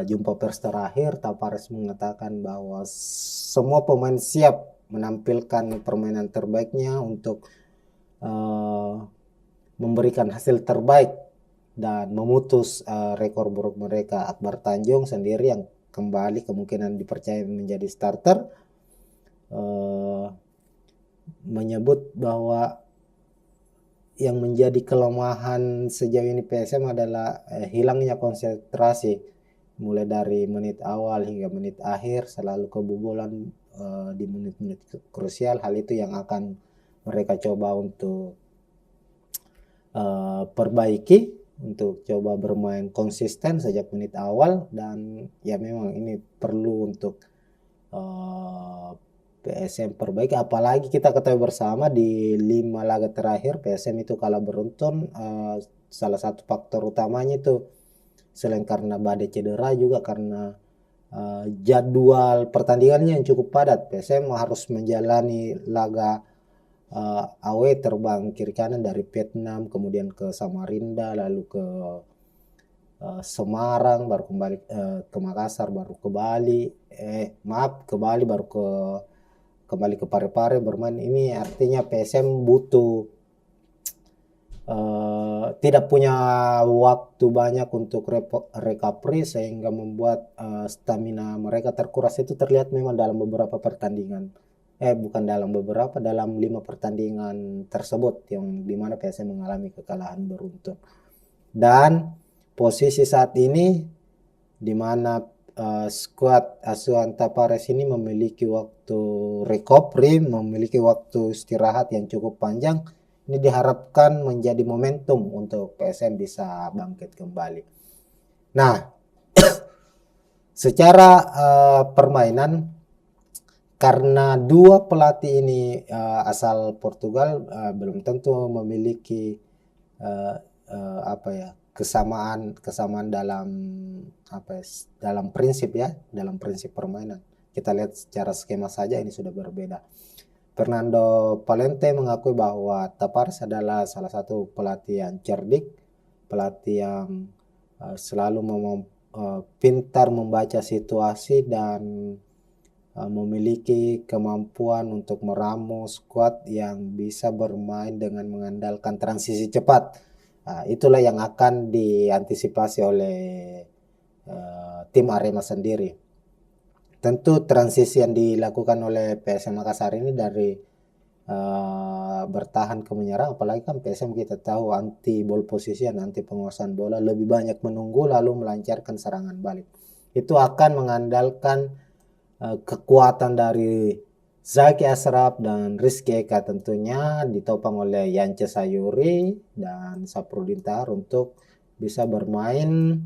jumpa pers terakhir, Tavares mengatakan bahwa semua pemain siap menampilkan permainan terbaiknya untuk memberikan hasil terbaik dan memutus rekor buruk mereka. Akbar Tanjung sendiri yang kembali kemungkinan dipercaya menjadi starter menyebut bahwa yang menjadi kelemahan sejauh ini PSM adalah hilangnya konsentrasi mulai dari menit awal hingga menit akhir, selalu kebobolan di menit-menit krusial. Hal itu yang akan mereka coba untuk perbaiki, untuk coba bermain konsisten sejak menit awal. Dan ya memang ini perlu untuk PSM perbaiki, apalagi kita ketahui bersama di 5 laga terakhir PSM itu kalah beruntun. Salah satu faktor utamanya itu selain karena badai cedera juga karena jadwal pertandingannya yang cukup padat. PSM harus menjalani laga away, terbang kiri kanan dari Vietnam, kemudian ke Samarinda, lalu ke Semarang, baru kembali ke Makassar, baru ke Bali, ke Bali, baru kembali ke Parepare bermain. Ini artinya PSM butuh tidak punya waktu banyak untuk recovery, sehingga membuat stamina mereka terkuras. Itu terlihat memang dalam beberapa pertandingan, bukan dalam beberapa, dalam 5 pertandingan tersebut yang dimana PSM mengalami kekalahan beruntun. Dan posisi saat ini dimana skuad asuhan Tavares ini memiliki waktu recovery, memiliki waktu istirahat yang cukup panjang. Ini diharapkan menjadi momentum untuk PSM bisa bangkit kembali. Nah, secara permainan, karena dua pelatih ini asal Portugal, belum tentu memiliki kesamaan dalam dalam prinsip permainan. Kita lihat secara skema saja ini sudah berbeda. Fernando Valente mengakui bahwa Tavares adalah salah satu pelatih yang cerdik, pelatih yang selalu pintar membaca situasi dan memiliki kemampuan untuk meramu skuad yang bisa bermain dengan mengandalkan transisi cepat. Itulah yang akan diantisipasi oleh tim Arema sendiri. Tentu transisi yang dilakukan oleh PSM Makassar ini dari bertahan ke menyerang, apalagi kan PSM kita tahu anti ball position, anti penguasaan bola, lebih banyak menunggu lalu melancarkan serangan balik. Itu akan mengandalkan kekuatan dari Zaki Ashraf dan Rizky Eka, tentunya ditopang oleh Yance Sayuri dan Saprudin Tahar untuk bisa bermain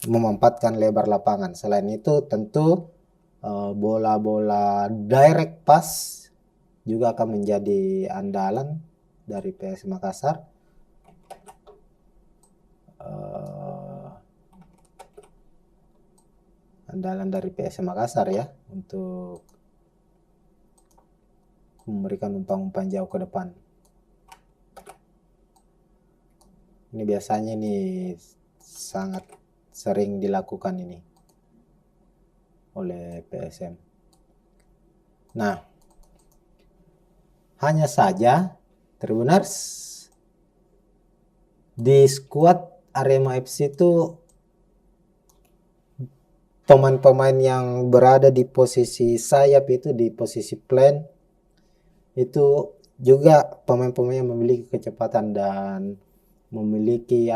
memanfaatkan lebar lapangan. Selain itu tentu bola-bola direct pass juga akan menjadi andalan dari PS Makassar. Andalan dari PS Makassar ya, untuk memberikan umpan-umpan jauh ke depan. Ini biasanya nih sangat sering dilakukan ini oleh PSM. Nah, hanya saja Tribuners, di skuad Arema FC itu pemain-pemain yang berada di posisi sayap, itu di posisi plan, itu juga pemain-pemain yang memiliki kecepatan dan memiliki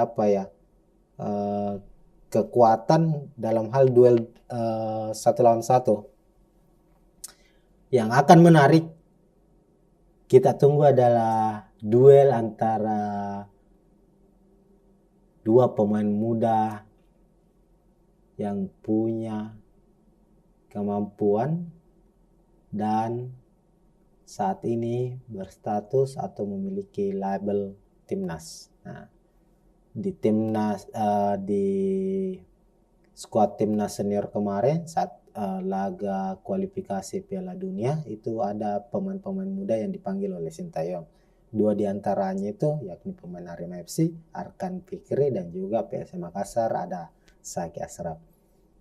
kekuatan dalam hal duel 1 lawan 1. Yang akan menarik kita tunggu adalah duel antara dua pemain muda yang punya kemampuan dan saat ini berstatus atau memiliki label timnas. Nah, di timnas di skuad timnas senior kemarin saat laga kualifikasi Piala Dunia itu ada pemain-pemain muda yang dipanggil oleh Sintayong. 2 diantaranya itu yakni pemain Arema FC, Arkan Fikri, dan juga PSM Makassar ada Saki Ashraf.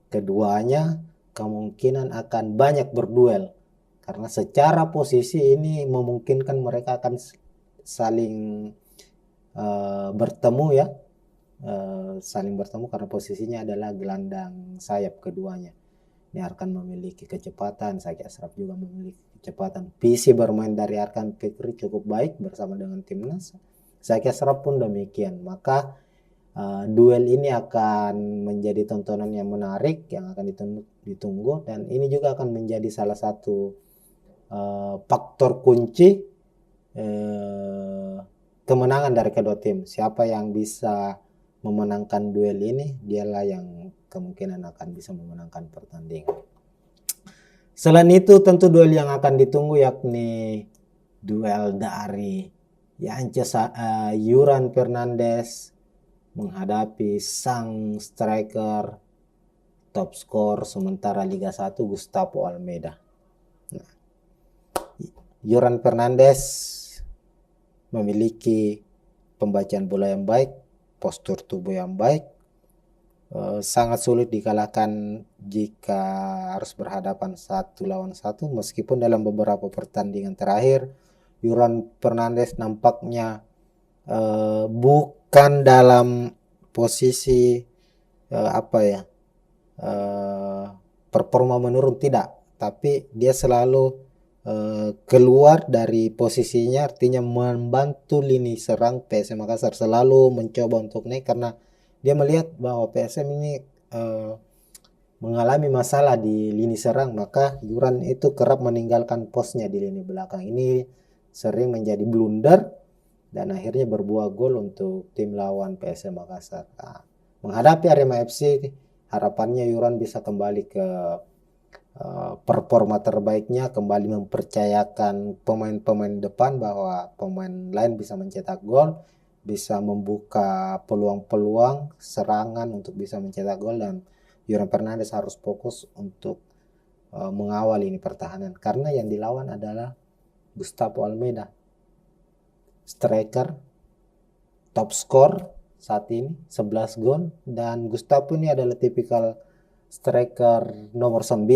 Keduanya kemungkinan akan banyak berduel karena secara posisi ini memungkinkan mereka akan saling bertemu ya, saling bertemu karena posisinya adalah gelandang sayap keduanya. Ini Arkan memiliki kecepatan, Saki Ashraf juga memiliki kecepatan. Visi bermain dari Arkan Fikri cukup baik bersama dengan timnas. Saki Ashraf pun demikian. Maka duel ini akan menjadi tontonan yang menarik yang akan ditunggu, dan ini juga akan menjadi salah satu faktor kunci kemenangan dari kedua tim. Siapa yang bisa memenangkan duel ini, dialah yang kemungkinan akan bisa memenangkan pertandingan. Selain itu tentu duel yang akan ditunggu yakni duel dari Yuran Fernandes menghadapi sang striker top skor sementara Liga 1 Gustavo Almeida. Nah, Yuran Fernandes memiliki pembacaan bola yang baik, postur tubuh yang baik, sangat sulit dikalahkan jika harus berhadapan 1 lawan 1, meskipun dalam beberapa pertandingan terakhir Yuran Fernandes nampaknya bukan dalam posisi performa menurun, tidak, tapi dia selalu keluar dari posisinya, artinya membantu lini serang PSM Makassar, selalu mencoba untuk naik karena dia melihat bahwa PSM ini mengalami masalah di lini serang, maka Yuran itu kerap meninggalkan posnya di lini belakang. Ini sering menjadi blunder dan akhirnya berbuah gol untuk tim lawan PSM Makassar. Nah, menghadapi Arema FC, harapannya Yuran bisa kembali ke performa terbaiknya, kembali mempercayakan pemain-pemain depan bahwa pemain lain bisa mencetak gol, bisa membuka peluang-peluang serangan untuk bisa mencetak gol, dan Yuran Fernandes harus fokus untuk mengawal ini pertahanan karena yang dilawan adalah Gustavo Almeida, striker top skor saat ini 11 gol, dan Gustavo ini adalah tipikal striker nomor 9,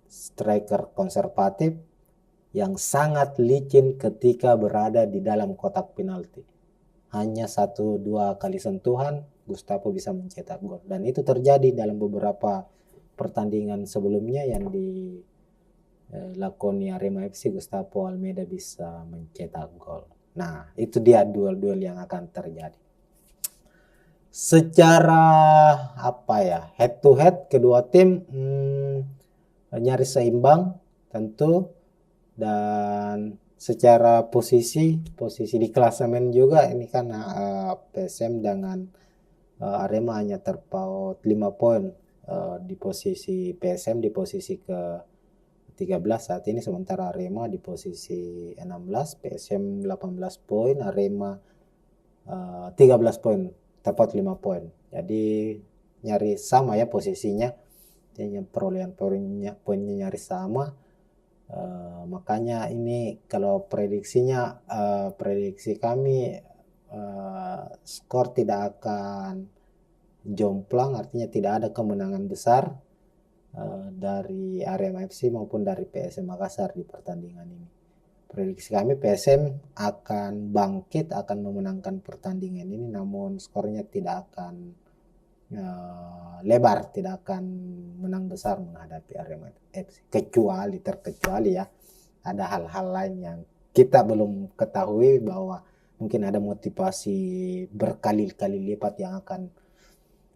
striker konservatif yang sangat licin ketika berada di dalam kotak penalti. Hanya 1-2 kali sentuhan Gustavo bisa mencetak gol, dan itu terjadi dalam beberapa pertandingan sebelumnya yang dilakoni Arema FC. Gustavo Almeida bisa mencetak gol. Nah, itu dia duel-duel yang akan terjadi. Secara head to head kedua tim nyaris seimbang tentu, dan secara posisi di klasemen juga ini kan PSM dengan Arema hanya terpaut 5 poin, di posisi PSM di posisi ke 13 saat ini, sementara Arema di posisi 16, PSM 18 poin, Arema 13 poin, tepat 5 poin. Jadi nyaris sama ya posisinya, perolehan poinnya nyaris sama. Makanya ini kalau prediksi kami skor tidak akan jomplang, artinya tidak ada kemenangan besar dari Arema FC maupun dari PSM Makassar di pertandingan ini. Prediksi kami PSM akan bangkit, akan memenangkan pertandingan ini, namun skornya tidak akan lebar, tidak akan menang besar menghadapi Arema FC, terkecuali ya ada hal-hal lain yang kita belum ketahui, bahwa mungkin ada motivasi berkali-kali lipat yang akan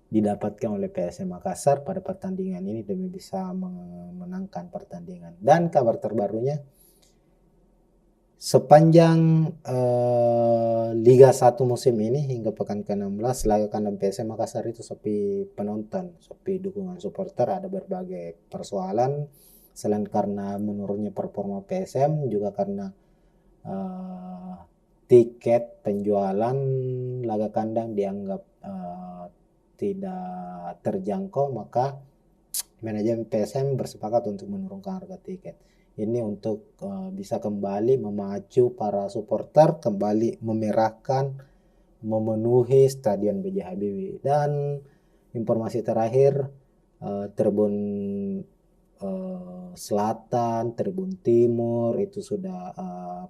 didapatkan oleh PSM Makassar pada pertandingan ini demi bisa memenangkan pertandingan. Dan kabar terbarunya, sepanjang Liga 1 musim ini hingga pekan ke-16, laga kandang PSM Makassar itu sepi penonton, sepi dukungan supporter, ada berbagai persoalan Selain karena menurunnya performa PSM, juga karena tiket penjualan laga kandang dianggap tidak terjangkau, maka manajemen PSM bersepakat untuk menurunkan harga tiket. Ini untuk bisa kembali memacu para supporter kembali memerahkan, memenuhi Stadion B.J. Habibie. Dan informasi terakhir, Tribun Selatan, Tribun Timur itu sudah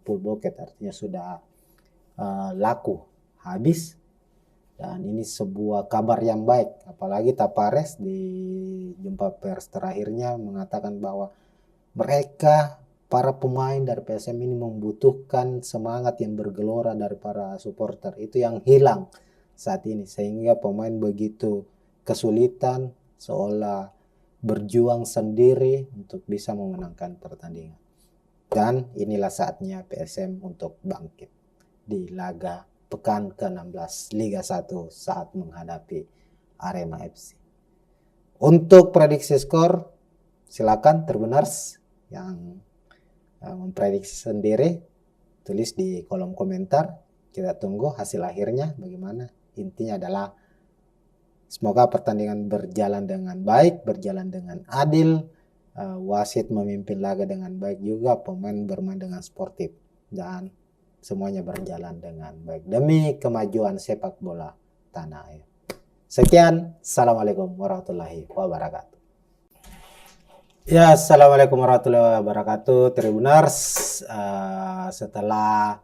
full bucket, artinya sudah laku habis. Dan ini sebuah kabar yang baik, apalagi Tapares di jumpa pers terakhirnya mengatakan bahwa mereka, para pemain dari PSM ini membutuhkan semangat yang bergelora dari para supporter. Itu yang hilang saat ini, sehingga pemain begitu kesulitan seolah berjuang sendiri untuk bisa memenangkan pertandingan. Dan inilah saatnya PSM untuk bangkit di laga pekan ke-16 Liga 1 saat menghadapi Arema FC. Untuk prediksi skor, silakan Tribuners yang memprediksi sendiri, tulis di kolom komentar. Kita tunggu hasil akhirnya bagaimana. Intinya adalah semoga pertandingan berjalan dengan baik, berjalan dengan adil, wasit memimpin laga dengan baik juga, pemain bermain dengan sportif, dan semuanya berjalan dengan baik demi kemajuan sepak bola tanah air. Sekian, Assalamualaikum warahmatullahi wabarakatuh. Ya, Assalamualaikum warahmatullahi wabarakatuh, Tribuners. Setelah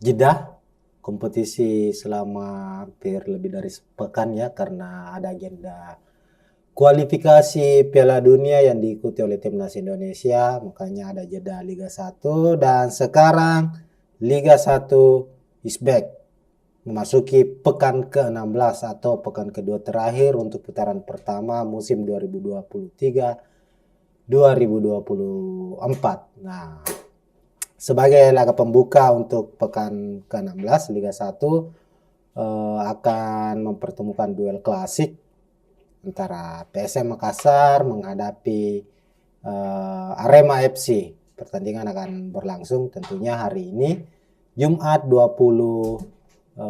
jeda kompetisi selama hampir lebih dari sepekan ya, karena ada agenda kualifikasi Piala Dunia yang diikuti oleh timnas Indonesia, makanya ada jeda Liga 1, dan sekarang Liga 1 is back, memasuki pekan ke-16 atau pekan kedua terakhir untuk putaran pertama musim 2023-2024. Nah, sebagai laga pembuka untuk pekan ke-16 Liga 1 akan mempertemukan duel klasik antara PSM Makassar menghadapi Arema FC. Pertandingan akan berlangsung tentunya hari ini, Jumat 20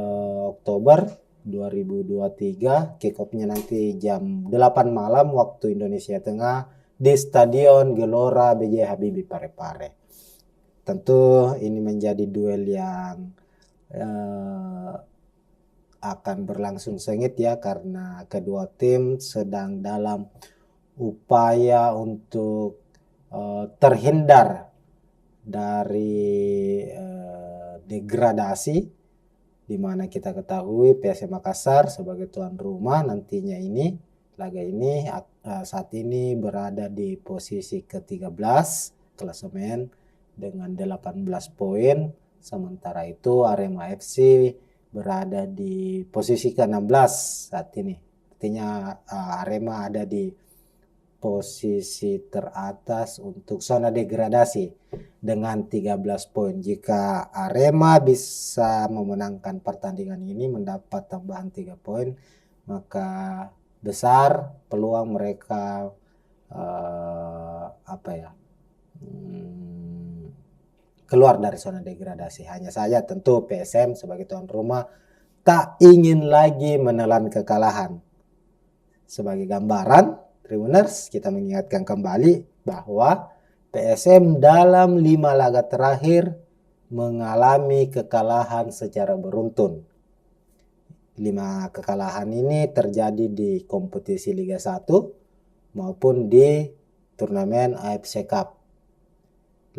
Oktober 2023. Kick off-nya nanti jam 8 malam waktu Indonesia Tengah di Stadion Gelora B.J. Habibie Parepare. Tentu ini menjadi duel yang akan berlangsung sengit ya, karena kedua tim sedang dalam upaya untuk terhindar dari degradasi, di mana kita ketahui PSM Makassar sebagai tuan rumah nantinya ini laga ini saat ini berada di posisi ke-13 klasemen dengan 18 poin, sementara itu Arema FC berada di posisi ke-16 saat ini. Artinya Arema ada di posisi teratas untuk zona degradasi dengan 13 poin. Jika Arema bisa memenangkan pertandingan ini mendapat tambahan 3 poin, maka besar peluang mereka keluar dari zona degradasi. Hanya saja tentu PSM sebagai tuan rumah tak ingin lagi menelan kekalahan. Sebagai gambaran, Tribuners, kita mengingatkan kembali bahwa PSM dalam 5 laga terakhir mengalami kekalahan secara beruntun. 5 kekalahan ini terjadi di kompetisi Liga 1 maupun di turnamen AFC Cup.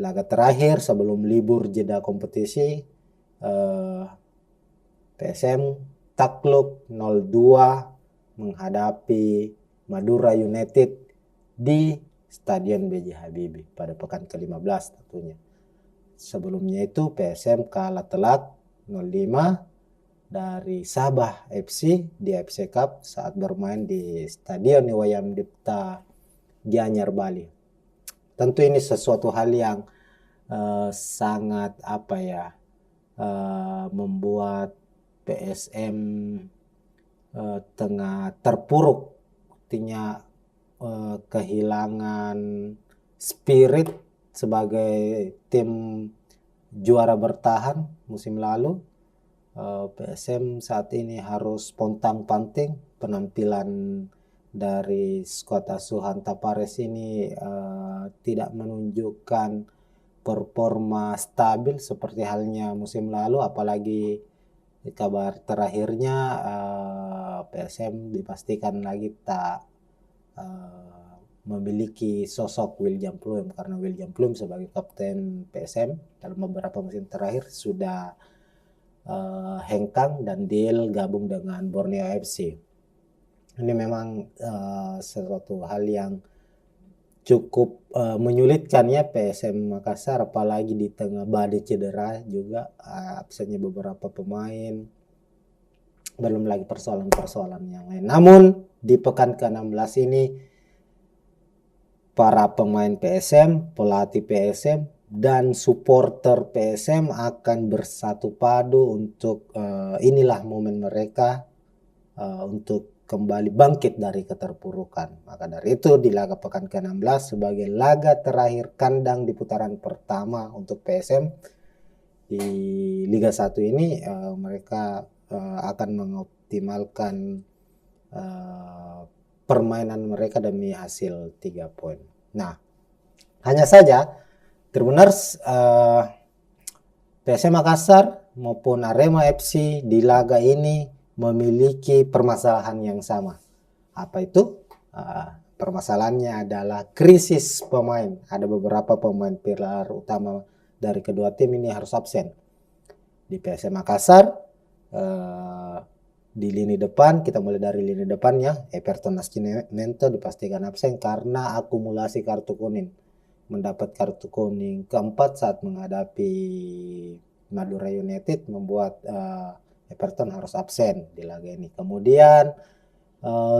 Laga terakhir sebelum libur jeda kompetisi, PSM takluk 0-2 menghadapi Madura United di Stadion B.J. Habibie pada pekan ke-15 tentunya. Sebelumnya itu PSM kalah telak 0-5 dari Sabah FC di AFC Cup saat bermain di Stadion Iwayan Dipta Gianyar, Bali. Tentu ini sesuatu hal yang sangat membuat PSM tengah terpuruk. Artinya kehilangan spirit sebagai tim juara bertahan musim lalu. PSM saat ini harus pontang-panting. Penampilan dari skuad asuhan Tapares ini tidak menunjukkan performa stabil seperti halnya musim lalu, apalagi kabar terakhirnya PSM dipastikan lagi tak memiliki sosok William Pluim, karena William Pluim sebagai kapten PSM dalam beberapa musim terakhir sudah hengkang dan deal gabung dengan Borneo FC. Ini memang sesuatu hal yang cukup menyulitkan ya PSM Makassar, apalagi di tengah badai cedera juga, absennya beberapa pemain, belum lagi persoalan-persoalan yang lain. Namun di pekan ke-16 ini para pemain PSM, pelatih PSM, dan supporter PSM akan bersatu padu untuk inilah momen mereka untuk kembali bangkit dari keterpurukan. Maka dari itu di laga pekan ke-16 sebagai laga terakhir kandang di putaran pertama untuk PSM di Liga 1 ini, mereka akan mengoptimalkan permainan mereka demi hasil 3 poin. Nah, hanya saja Tribuners, PSM Makassar maupun Arema FC di laga ini memiliki permasalahan yang sama. Apa itu? Permasalahannya adalah krisis pemain. Ada beberapa pemain pilar utama dari kedua tim ini harus absen. Di PSM Makassar, di lini depan, kita mulai dari lini depannya, Everton Nascimento dipastikan absen karena akumulasi kartu kuning. Mendapat kartu kuning keempat saat menghadapi Madura United membuat Everton harus absen di laga ini. Kemudian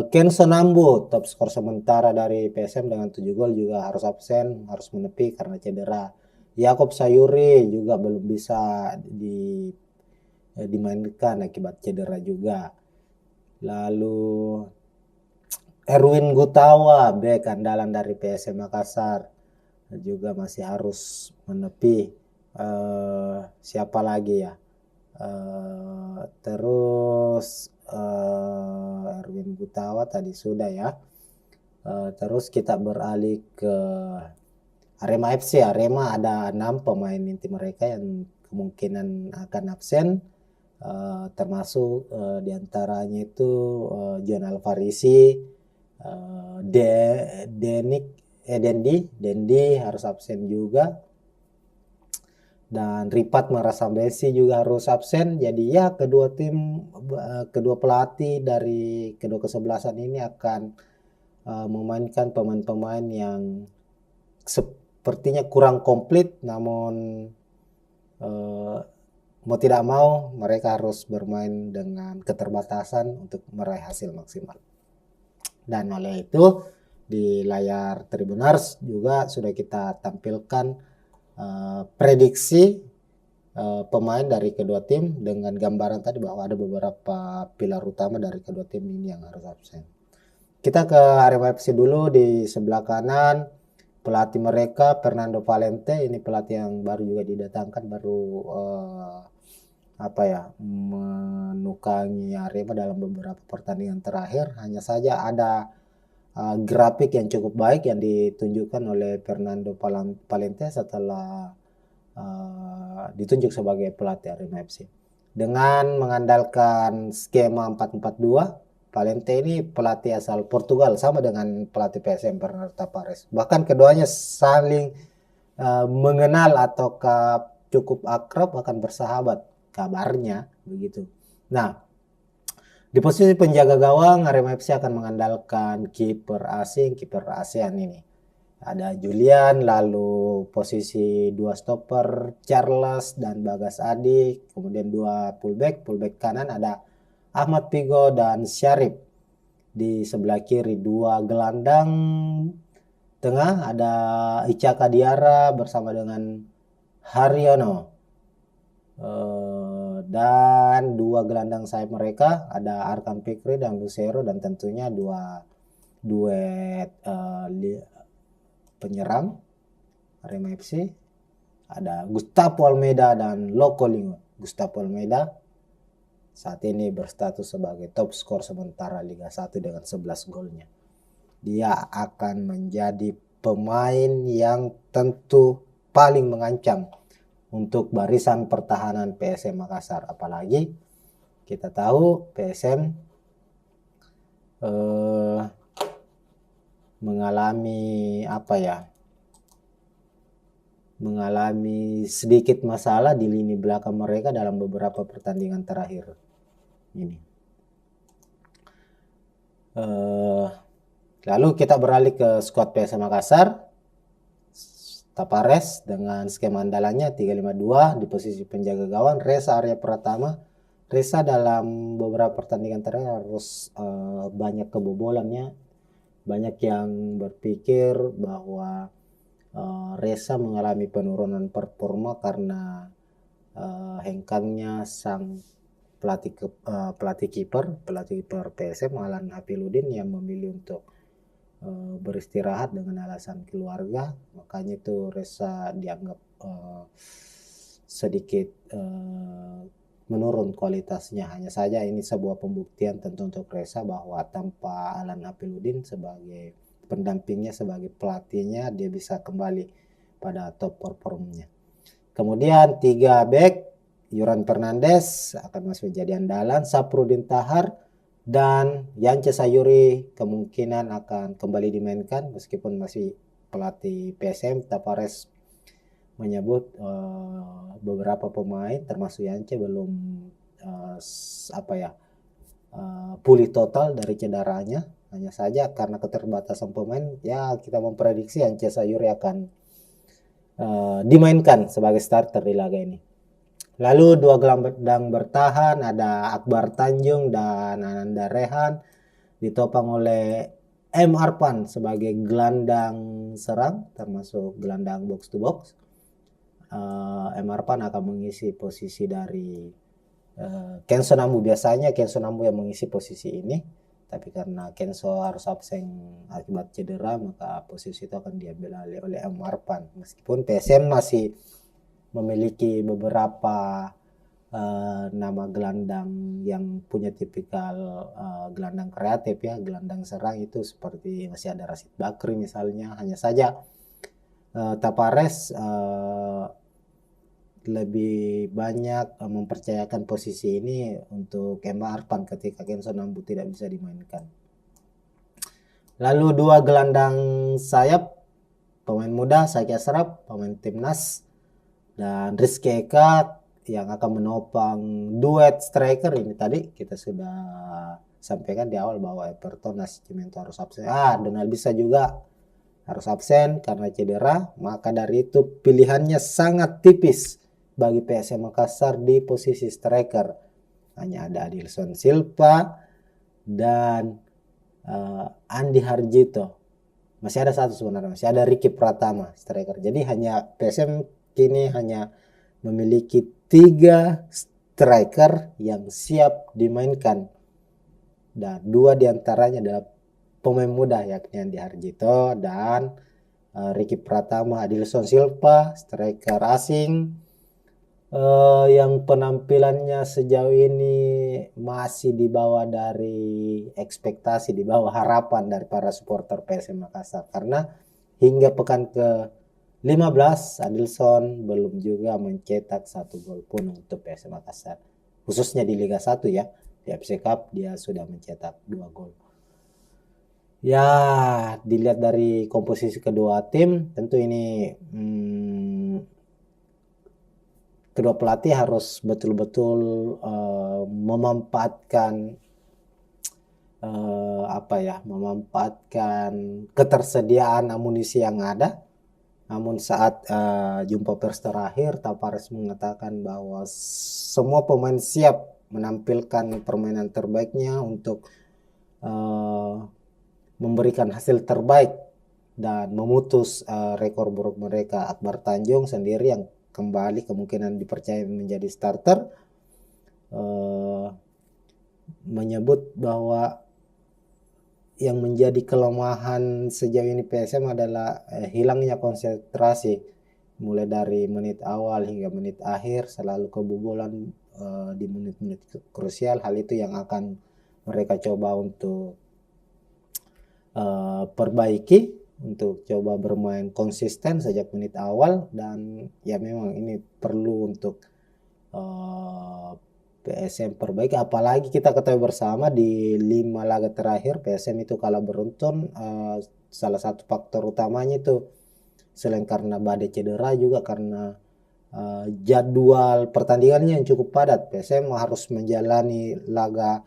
Kenson Nambu, top skor sementara dari PSM dengan 7 gol juga harus absen, harus menepi karena cedera. Yakob Sayuri juga belum bisa dimainkan akibat cedera juga. Lalu Erwin Gutawa, bek andalan dari PSM Makassar, juga masih harus menepi. Siapa lagi ya? Terus Erwin Gutawa tadi sudah ya. Terus kita beralih ke Arema FC. Arema ada 6 pemain inti mereka yang kemungkinan akan absen, termasuk diantaranya itu John Alvarisi, Dendi harus absen juga, dan Ripat Marasambesi juga harus absen. Jadi ya kedua pelatih dari kedua kesebelasan ini akan memainkan pemain-pemain yang sepertinya kurang komplit, namun mau tidak mau mereka harus bermain dengan keterbatasan untuk meraih hasil maksimal. Dan oleh itu di layar Tribuners juga sudah kita tampilkan prediksi pemain dari kedua tim dengan gambaran tadi bahwa ada beberapa pilar utama dari kedua tim ini yang harus absen. Kita ke Arema FC dulu. Di sebelah kanan pelatih mereka Fernando Valente, ini pelatih yang baru juga didatangkan, baru menukangi Arema dalam beberapa pertandingan terakhir. Hanya saja ada grafik yang cukup baik yang ditunjukkan oleh Fernando Valente setelah ditunjuk sebagai pelatih Arema FC. Dengan mengandalkan skema 4-4-2, Valente ini pelatih asal Portugal, sama dengan pelatih PSM Bernardo Tapares. Bahkan keduanya saling mengenal atau cukup akrab, bahkan bersahabat kabarnya begitu. Nah, di posisi penjaga gawang Arema FC akan mengandalkan kiper ASEAN ini. Ada Julian, lalu posisi 2 stopper Charles dan Bagas Adi, kemudian 2 fullback kanan ada Ahmad Figo dan Syarif. Di sebelah kiri 2 gelandang tengah ada Icaka Diarra bersama dengan Haryono. Dan 2 gelandang sayap mereka ada Arkan Fikri dan Lucero, dan tentunya 2 duet penyerang Arema FC, ada Gustavo Almeida dan Loco Lingo. Gustavo Almeida saat ini berstatus sebagai top skor sementara Liga 1 dengan 11 golnya. Dia akan menjadi pemain yang tentu paling mengancam untuk barisan pertahanan PSM Makassar. Apalagi kita tahu PSM mengalami mengalami sedikit masalah di lini belakang mereka dalam beberapa pertandingan terakhir ini. Lalu kita beralih ke skuad PSM Makassar. Tapares dengan skema andalannya 352 di posisi penjaga gawang. Reza Arya Pratama. Reza dalam beberapa pertandingan terakhir harus banyak kebobolannya. Banyak yang berpikir bahwa Reza mengalami penurunan performa karena hengkangnya sang pelatih kiper PSM Alan Hafiludin yang memilih untuk beristirahat dengan alasan keluarga. Makanya itu Reza dianggap sedikit menurun kualitasnya. Hanya saja ini sebuah pembuktian tentu untuk Reza bahwa tanpa Alan Hafiludin sebagai pendampingnya, sebagai pelatihnya, dia bisa kembali pada top performnya. Kemudian 3 back, Yuran Fernandes akan masuk menjadi andalan, Saprudin Tahar dan Yance Sayuri kemungkinan akan kembali dimainkan meskipun masih pelatih PSM Tapares menyebut beberapa pemain termasuk Yance belum pulih total dari cederanya. Hanya saja karena keterbatasan pemain, ya kita memprediksi Yance Sayuri akan dimainkan sebagai starter di laga ini. Lalu 2 gelandang bertahan ada Akbar Tanjung dan Ananda Rehan ditopang oleh M. Arpan sebagai gelandang serang termasuk gelandang box to box. M. Arpan akan mengisi posisi dari Kenzo Nambu. Biasanya Kenzo Nambu yang mengisi posisi ini, tapi karena Kenzo harus absen akibat cedera, maka posisi itu akan diambil alih oleh M. Arpan. Meskipun PSM masih memiliki beberapa nama gelandang yang punya tipikal gelandang kreatif ya, gelandang serang itu seperti masih ada Rashid Bakri misalnya. Hanya saja Tapares lebih banyak mempercayakan posisi ini untuk Kemba Arpan ketika Kenzo Nambu tidak bisa dimainkan. Lalu 2 gelandang sayap, pemain muda Saki Asraf, pemain timnas, dan Rizky Eka yang akan menopang duet striker ini. Tadi kita sudah sampaikan di awal bahwa Everton Nascimento harus absen. Donald bisa juga harus absen karena cedera. Maka dari itu pilihannya sangat tipis bagi PSM Makassar di posisi striker. Hanya ada Adilson Silva dan Andi Harjito. Masih ada satu sebenarnya, masih ada Ricky Pratama striker. Jadi hanya PSM kini hanya memiliki 3 striker yang siap dimainkan, dan 2 diantaranya adalah pemain muda yakni Andi Harjito dan Ricky Pratama. Adilson Silva striker asing yang penampilannya sejauh ini masih di bawah dari ekspektasi, di bawah harapan dari para supporter PSM Makassar, karena hingga pekan ke-15 Adilson belum juga mencetak 1 gol pun untuk PSM Makassar, khususnya di Liga 1 ya. Di FC Cup dia sudah mencetak 2 gol. Ya, dilihat dari komposisi kedua tim, tentu ini kedua pelatih harus betul-betul memanfaatkan ketersediaan amunisi yang ada. Namun saat jumpa pers terakhir, Tapares mengatakan bahwa semua pemain siap menampilkan permainan terbaiknya untuk memberikan hasil terbaik dan memutus rekor buruk mereka. Akbar Tanjung sendiri yang kembali kemungkinan dipercaya menjadi starter menyebut bahwa yang menjadi kelemahan sejauh ini PSM adalah hilangnya konsentrasi, mulai dari menit awal hingga menit akhir selalu kebobolan di menit-menit krusial. Hal itu yang akan mereka coba untuk perbaiki, untuk coba bermain konsisten sejak menit awal. Dan ya memang ini perlu untuk PSM perbaiki, apalagi kita ketahui bersama di 5 laga terakhir PSM itu kalah beruntun. Salah satu faktor utamanya itu selain karena badai cedera juga karena jadwal pertandingannya yang cukup padat. PSM harus menjalani laga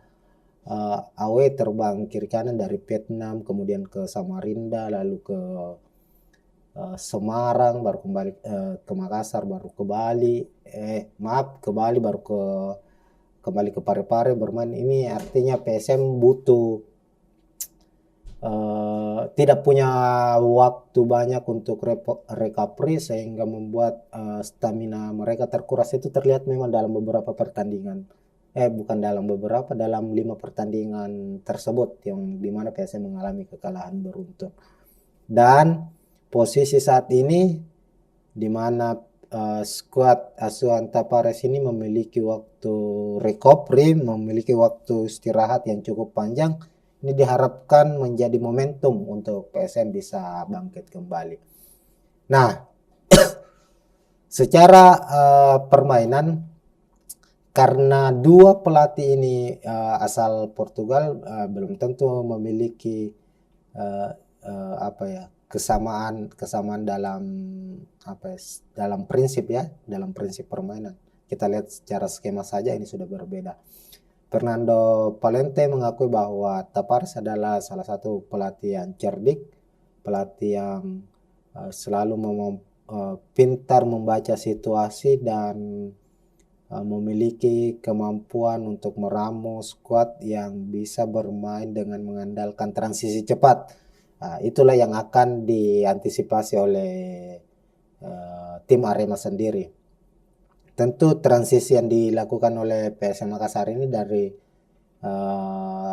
away, terbang kiri kanan dari Vietnam, kemudian ke Samarinda, lalu ke Semarang, baru kembali ke Makassar, baru ke Bali, ke Bali, baru kembali ke Parepare bermain. Ini artinya PSM butuh tidak punya waktu banyak untuk recovery, sehingga membuat stamina mereka terkuras. Itu terlihat memang dalam beberapa pertandingan, bukan dalam beberapa, dalam 5 pertandingan tersebut yang dimana PSM mengalami kekalahan beruntun. Dan posisi saat ini dimana skuad asuhan Tapares ini memiliki waktu recovery, memiliki waktu istirahat yang cukup panjang. Ini diharapkan menjadi momentum untuk PSM bisa bangkit kembali. Nah, secara permainan, karena dua pelatih ini asal Portugal, belum tentu memiliki kesamaan dalam dalam prinsip dalam prinsip permainan. Kita lihat secara skema saja ini sudah berbeda. Fernando Valente mengakui bahwa Tapares adalah salah satu pelatih yang cerdik, pelatih yang selalu pintar membaca situasi dan memiliki kemampuan untuk meramu skuad yang bisa bermain dengan mengandalkan transisi cepat. Itulah yang akan diantisipasi oleh tim Arema sendiri. Tentu transisi yang dilakukan oleh PSM Makassar ini dari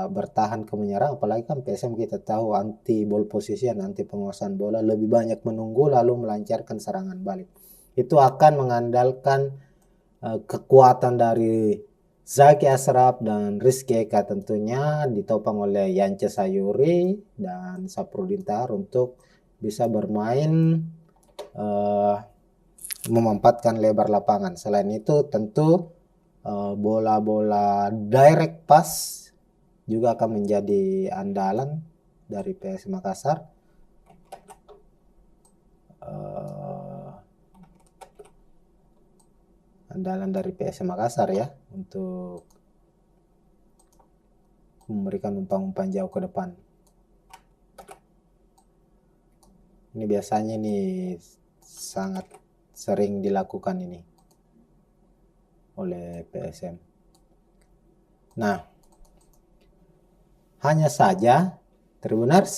bertahan ke menyerang, apalagi kan PSM kita tahu anti ball position, anti penguasaan bola, lebih banyak menunggu lalu melancarkan serangan balik. Itu akan mengandalkan kekuatan dari Zaki Ashraf dan Rizky Eka, tentunya ditopang oleh Yance Sayuri dan Saprudin Tahar untuk bisa bermain memanfaatkan lebar lapangan. Selain itu tentu bola-bola direct pass juga akan menjadi andalan dari PS Makassar. Andalan dari PS Makassar ya, untuk memberikan umpan-umpan jauh ke depan. Ini biasanya nih sangat sering dilakukan ini oleh PSM. Nah, hanya saja Tribuners,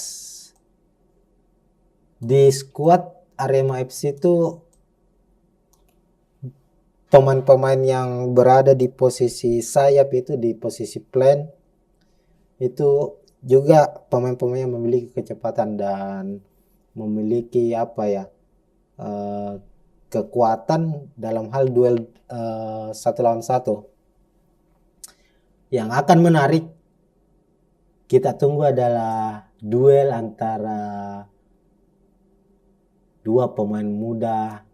di skuad Arema FC itu pemain-pemain yang berada di posisi sayap, itu di posisi plan, itu juga pemain-pemain yang memiliki kecepatan dan memiliki kekuatan dalam hal duel 1 lawan 1. Yang akan menarik kita tunggu adalah duel antara dua pemain muda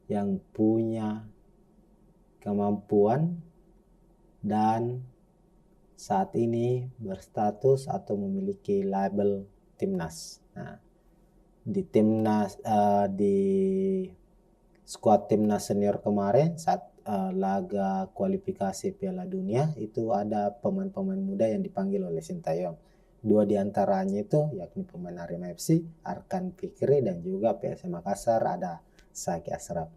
yang punya kemampuan dan saat ini berstatus atau memiliki label timnas. Nah, di timnas di skuad timnas senior kemarin saat laga kualifikasi Piala Dunia itu ada pemain-pemain muda yang dipanggil oleh Sintayong. 2 diantaranya itu yakni pemain Arema FC, Arkan Fikri, dan juga PSM Makassar ada Zaki Ashraf.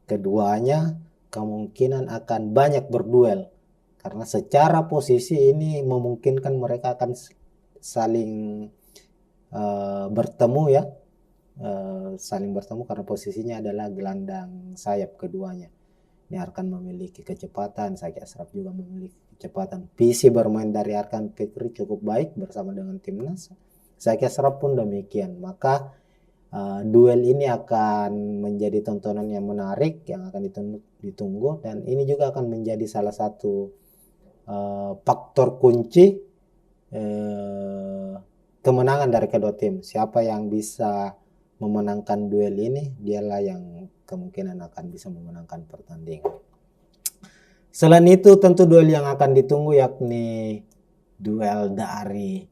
Keduanya kemungkinan akan banyak berduel karena secara posisi ini memungkinkan mereka akan saling bertemu ya, saling bertemu karena posisinya adalah gelandang sayap keduanya. Ini akan memiliki kecepatan, Zaki Ashraf juga memiliki kecepatan. Visi bermain dari Arkan Fikri cukup baik bersama dengan timnas. Zaki Ashraf pun demikian. Maka duel ini akan menjadi tontonan yang menarik yang akan ditunggu, dan ini juga akan menjadi salah satu faktor kunci kemenangan dari kedua tim. Siapa yang bisa memenangkan duel ini, dialah yang kemungkinan akan bisa memenangkan pertandingan. Selain itu tentu duel yang akan ditunggu yakni duel dari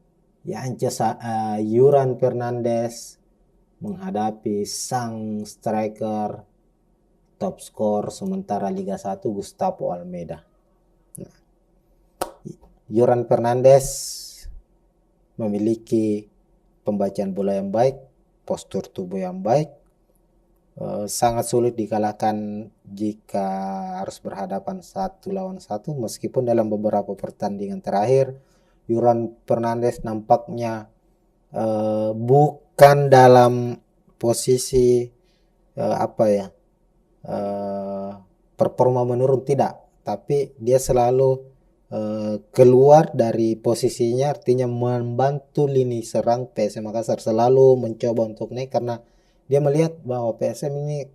Yuran Fernandes menghadapi sang striker top skor sementara Liga 1 Gustavo Almeida. Nah, Yuran Fernandes memiliki pembacaan bola yang baik, postur tubuh yang baik, sangat sulit dikalahkan jika harus berhadapan 1-1, meskipun dalam beberapa pertandingan terakhir Yuran Fernandes nampaknya bukan dalam posisi performa menurun, tidak, tapi dia selalu keluar dari posisinya, artinya membantu lini serang PSM Makassar, selalu mencoba untuk naik karena dia melihat bahwa PSM ini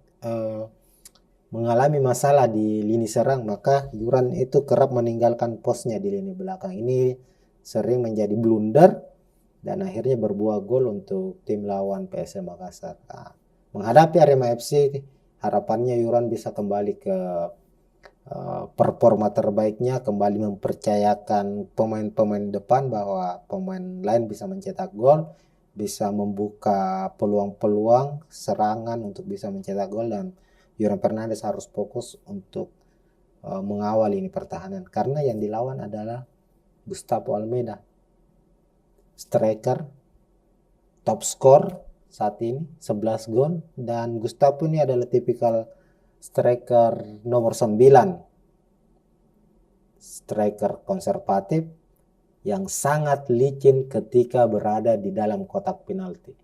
mengalami masalah di lini serang, maka Yuran itu kerap meninggalkan posnya di lini belakang. Ini sering menjadi blunder dan akhirnya berbuah gol untuk tim lawan PSM Makassar. Nah, menghadapi Arema FC, harapannya Yuran bisa kembali ke performa terbaiknya, kembali mempercayakan pemain-pemain depan bahwa pemain lain bisa mencetak gol, bisa membuka peluang-peluang serangan untuk bisa mencetak gol, dan Yuran Fernandes harus fokus untuk mengawal ini pertahanan karena yang dilawan adalah Gustavo Almeida, striker top skor saat ini 11 gol, dan Gustavo ini adalah tipikal striker nomor 9, striker konservatif yang sangat licin ketika berada di dalam kotak penalti.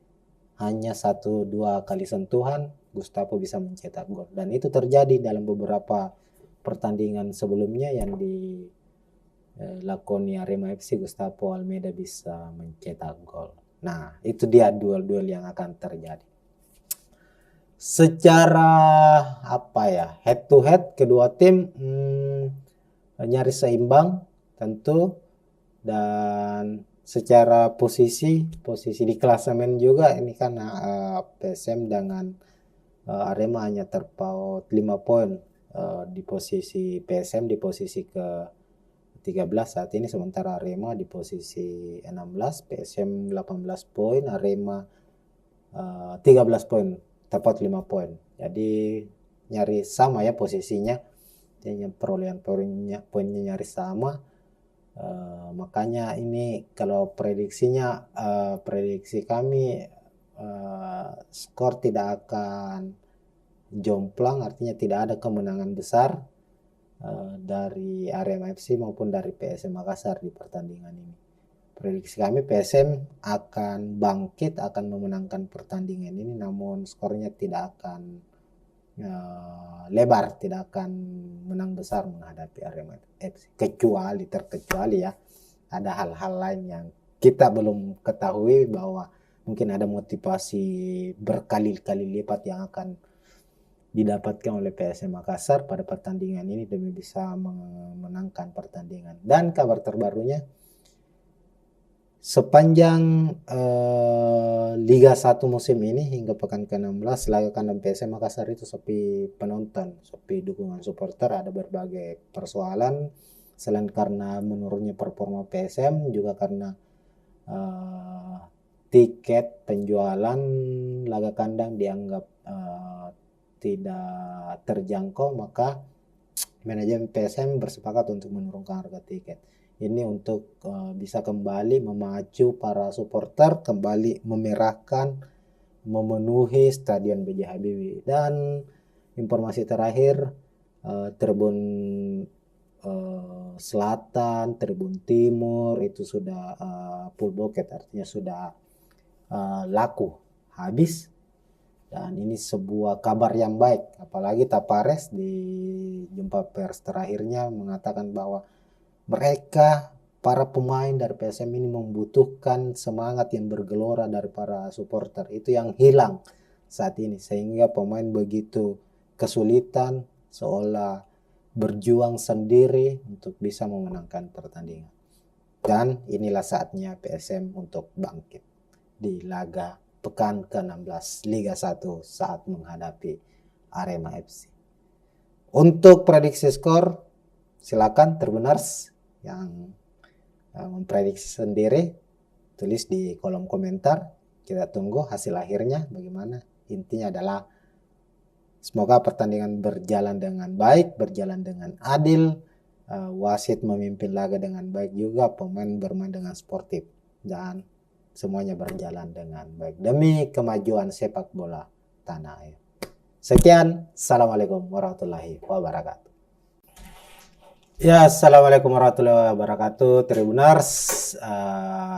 Hanya 1-2 kali sentuhan Gustavo bisa mencetak gol, dan itu terjadi dalam beberapa pertandingan sebelumnya yang dilakoni Arema FC. Gustavo Almeida bisa mencetak gol. Nah, itu dia duel-duel yang akan terjadi. Secara head to head kedua tim nyaris seimbang tentu, dan secara posisi di klasemen juga ini kan PSM dengan Arema hanya terpaut 5 poin, di posisi PSM di posisi ke 13 saat ini, sementara Arema di posisi 16, PSM 18 poin, Arema 13 poin, terpaut 5 poin. Jadi nyaris sama ya posisinya, perolehan poinnya nyaris sama. Makanya ini kalau prediksi kami skor tidak akan jomplang, artinya tidak ada kemenangan besar dari Arema FC maupun dari PSM Makassar di pertandingan ini. Prediksi kami PSM akan bangkit, akan memenangkan pertandingan ini, namun skornya tidak akan lebar, tidak akan menang besar menghadapi Arema FC, terkecuali ya ada hal-hal lain yang kita belum ketahui, bahwa mungkin ada motivasi berkali-kali lipat yang akan didapatkan oleh PSM Makassar pada pertandingan ini demi bisa memenangkan pertandingan. Dan kabar terbarunya, sepanjang Liga 1 musim ini hingga pekan ke-16, laga kandang PSM Makassar itu sepi penonton, sepi dukungan supporter. Ada berbagai persoalan, selain karena menurunnya performa PSM, juga karena tiket penjualan laga kandang dianggap tidak terjangkau, maka manajemen PSM bersepakat untuk menurunkan harga tiket. Ini untuk bisa kembali memacu para supporter kembali memerahkan, memenuhi Stadion B.J. Habibie. Dan informasi terakhir, Tribun Selatan, Tribun Timur itu sudah full bucket, artinya sudah laku habis. Dan ini sebuah kabar yang baik, apalagi Tapares di jumpa pers terakhirnya mengatakan bahwa Mereka, para pemain dari PSM ini membutuhkan semangat yang bergelora dari para supporter. Itu yang hilang saat ini. Sehingga pemain begitu kesulitan, seolah berjuang sendiri untuk bisa memenangkan pertandingan. Dan inilah saatnya PSM untuk bangkit di laga pekan ke-16 Liga 1 saat menghadapi Arema FC. Untuk prediksi skor, silakan Tribuners yang memprediksi sendiri, tulis di kolom komentar. Kita tunggu hasil akhirnya bagaimana. Intinya adalah semoga pertandingan berjalan dengan baik, berjalan dengan adil, wasit memimpin laga dengan baik juga, pemain bermain dengan sportif, dan semuanya berjalan dengan baik demi kemajuan sepak bola tanah air. Sekian, Assalamualaikum warahmatullahi wabarakatuh. Ya, Assalamualaikum warahmatullahi wabarakatuh, Tribuners.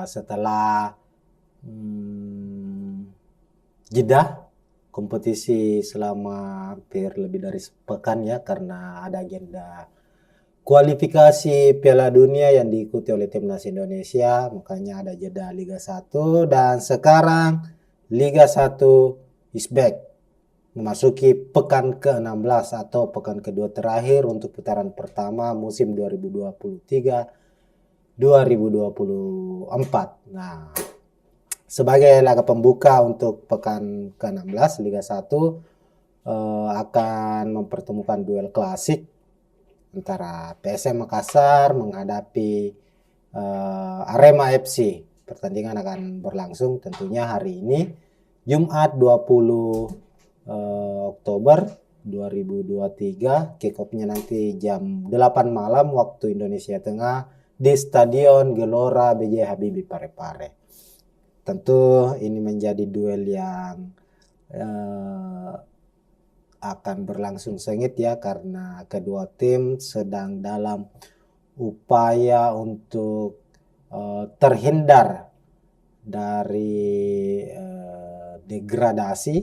Setelah jeda kompetisi selama hampir lebih dari sepekan ya, karena ada agenda kualifikasi Piala Dunia yang diikuti oleh timnas Indonesia, makanya ada jeda Liga 1, dan sekarang Liga 1 is back, memasuki pekan ke-16 atau pekan kedua terakhir untuk putaran pertama musim 2023-2024. Nah, sebagai laga pembuka untuk pekan ke-16 Liga 1 akan mempertemukan duel klasik antara PSM Makassar menghadapi Arema FC. Pertandingan akan berlangsung tentunya hari ini Jumat 20 Oktober 2023. Kick off-nya nanti jam 8 malam waktu Indonesia Tengah di Stadion Gelora B.J. Habibie Parepare. Tentu ini menjadi duel yang akan berlangsung sengit ya, karena kedua tim sedang dalam upaya untuk terhindar dari degradasi,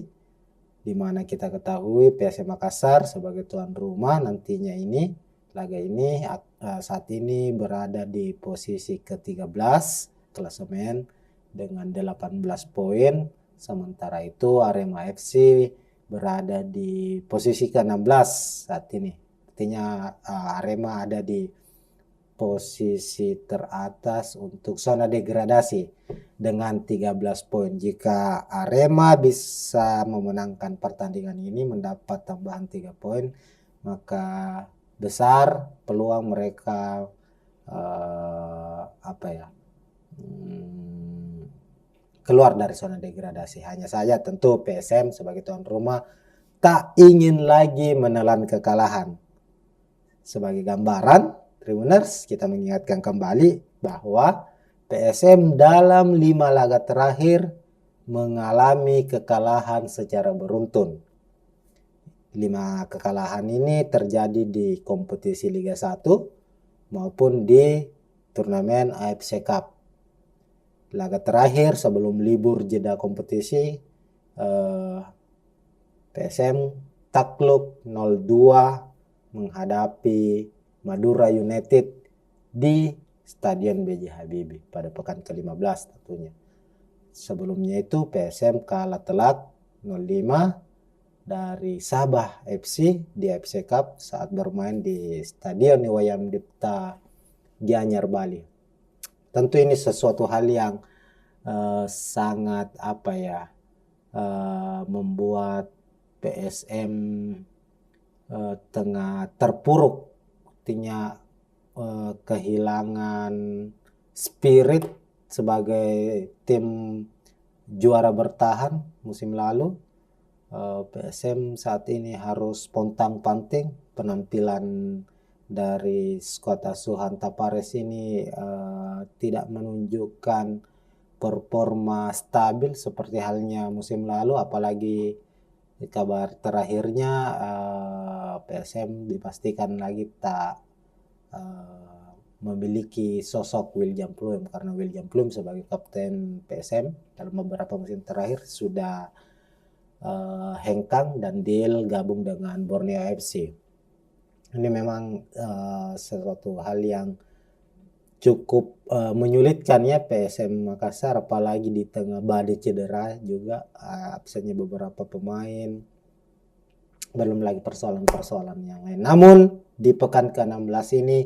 di mana kita ketahui PSM Makassar sebagai tuan rumah nantinya ini laga ini saat ini berada di posisi ke-13 klasemen dengan 18 poin, sementara itu Arema FC berada di posisi ke-16 saat ini. Artinya Arema ada di posisi teratas untuk zona degradasi dengan 13 poin. Jika Arema bisa memenangkan pertandingan ini mendapat tambahan 3 poin, maka besar peluang mereka keluar dari zona degradasi. Hanya saja tentu PSM sebagai tuan rumah tak ingin lagi menelan kekalahan. Sebagai gambaran, Tribuners, kita mengingatkan kembali bahwa PSM dalam 5 laga terakhir mengalami kekalahan secara beruntun. 5 kekalahan ini terjadi di kompetisi Liga 1 maupun di turnamen AFC Cup. Laga terakhir sebelum libur jeda kompetisi, PSM takluk 0-2 menghadapi Madura United di Stadion B.J. Habibie pada pekan ke-15 tentunya. Sebelumnya itu PSM kalah telak 0-5 dari Sabah FC di AFC Cup saat bermain di Stadion Iwayan Dipta Gianyar, Bali. Tentu ini sesuatu hal yang sangat membuat PSM tengah terpuruk, artinya kehilangan spirit sebagai tim juara bertahan musim lalu. PSM saat ini harus pontang-panting. Penampilan dari skuad asuhan Tapares ini tidak menunjukkan performa stabil seperti halnya musim lalu, apalagi kabar terakhirnya PSM dipastikan lagi tak memiliki sosok William Pluim, karena William Pluim sebagai kapten PSM dalam beberapa musim terakhir sudah hengkang dan deal gabung dengan Borneo FC. Ini memang sesuatu hal yang cukup menyulitkan ya PSM Makassar, apalagi di tengah badai cedera juga, absennya beberapa pemain, belum lagi persoalan-persoalan yang lain. Namun di pekan ke-16 ini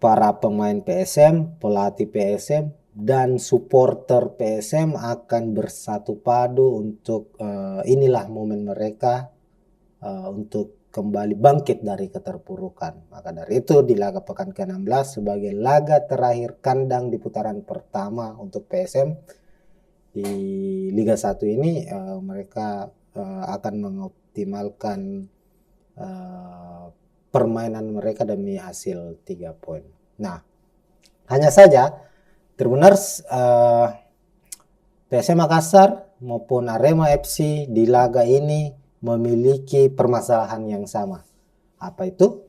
para pemain PSM, pelatih PSM, dan supporter PSM akan bersatu padu untuk inilah momen mereka untuk kembali bangkit dari keterpurukan. Maka dari itu di laga pekan ke-16 sebagai laga terakhir kandang di putaran pertama untuk PSM di Liga 1 ini, mereka akan mengoptimalkan permainan mereka demi hasil 3 poin. Nah, hanya saja Tribuners, PSM Makassar maupun Arema FC di laga ini memiliki permasalahan yang sama. Apa itu?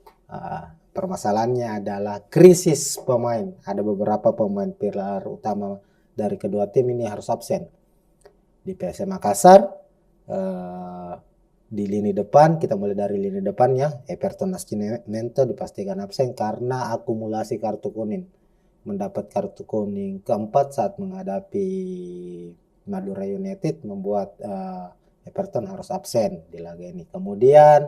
Permasalahannya adalah krisis pemain. Ada beberapa pemain pilar utama dari kedua tim ini harus absen. Di PSM Makassar, di lini depan, kita mulai dari lini depannya, Everton Nascimento dipastikan absen karena akumulasi kartu kuning. Mendapat kartu kuning keempat saat menghadapi Madura United membuat Everton harus absen di laga ini. Kemudian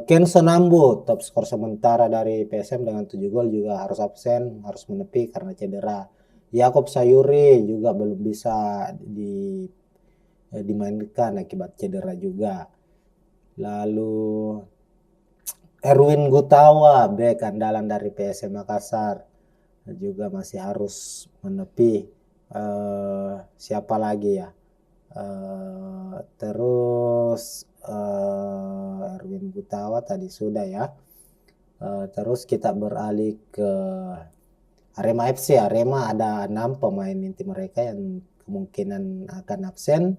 Kenson Nambu, top skor sementara dari PSM dengan 7 gol juga harus absen, harus menepi karena cedera. Yakob Sayuri juga belum bisa dimainkan akibat cedera juga. Lalu Erwin Gutawa, bek andalan dari PSM Makassar, juga masih harus menepi. Siapa lagi ya? Terus Erwin Gutawa tadi sudah ya. Terus kita beralih ke Arema FC. Arema ada 6 pemain inti mereka yang kemungkinan akan absen,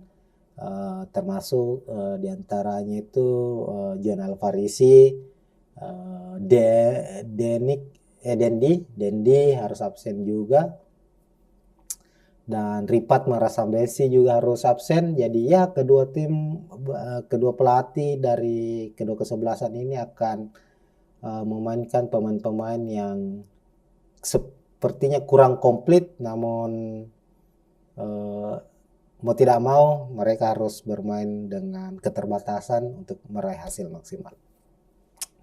termasuk diantaranya itu John Alvarisi, Dendi harus absen juga, dan Ripat Marasambesi juga harus absen. Jadi ya kedua pelatih dari kedua kesebelasan ini akan memainkan pemain-pemain yang sepertinya kurang komplit, namun mau tidak mau mereka harus bermain dengan keterbatasan untuk meraih hasil maksimal.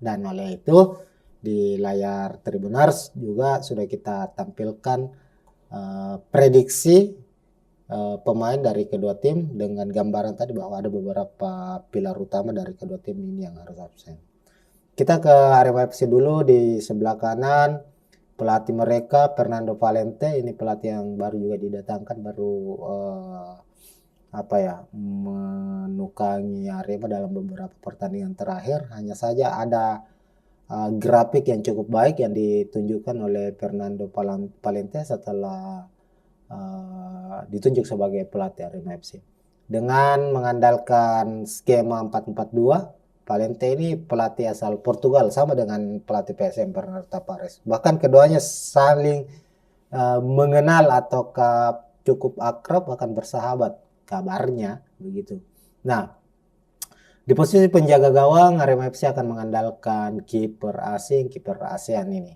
Dan oleh itu di layar Tribuners juga sudah kita tampilkan prediksi pemain dari kedua tim dengan gambaran tadi bahwa ada beberapa pilar utama dari kedua tim ini yang harus absen. Kita ke Arema FC dulu. Di sebelah kanan pelatih mereka Fernando Valente, ini pelatih yang baru juga didatangkan, baru menukangi Arema dalam beberapa pertandingan terakhir. Hanya saja ada grafik yang cukup baik yang ditunjukkan oleh Fernando Valente setelah ditunjuk sebagai pelatih Arema FC. Dengan mengandalkan skema 4-4-2, Valente ini pelatih asal Portugal, sama dengan pelatih PSM Bernardo Tavares. Bahkan keduanya saling mengenal atau cukup akrab, bahkan bersahabat kabarnya begitu. Nah, di posisi penjaga gawang Arema FC akan mengandalkan kiper ASEAN ini.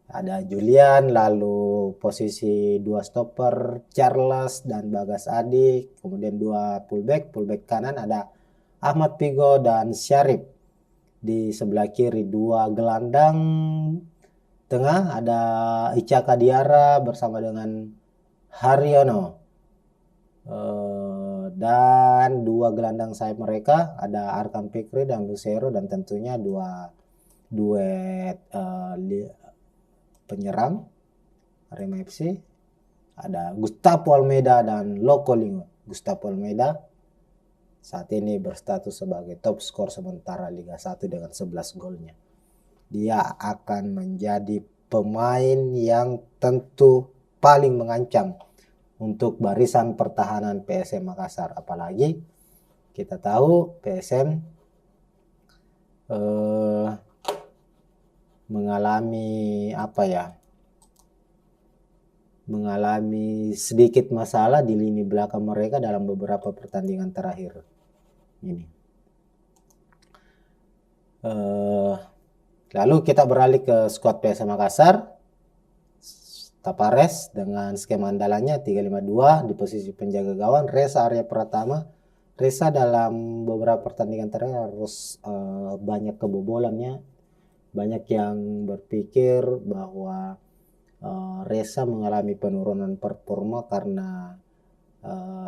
Ada Julian, lalu posisi 2 stopper Charles dan Bagas Adi, kemudian 2 fullback kanan ada Ahmad Figo dan Syarif. Di sebelah kiri 2 gelandang tengah ada Icaka Diarra bersama dengan Haryono. Dan 2 gelandang sayap mereka ada Arkan Fikri dan Lucero, dan tentunya 2 duet penyerang Arema FC ada Gustavo Almeida dan Loco Lingo. Gustavo Almeida saat ini berstatus sebagai top skor sementara Liga 1 dengan 11 golnya. Dia akan menjadi pemain yang tentu paling mengancam untuk barisan pertahanan PSM Makassar. Apalagi kita tahu PSM mengalami sedikit masalah di lini belakang mereka dalam beberapa pertandingan terakhir ini. Lalu kita beralih ke skuad PSM Makassar. Tapares dengan skema andalannya 3-5-2 di posisi penjaga gawang. Reza Arya Pratama. Reza dalam beberapa pertandingan terakhir harus banyak kebobolannya. Banyak yang berpikir bahwa Reza mengalami penurunan performa karena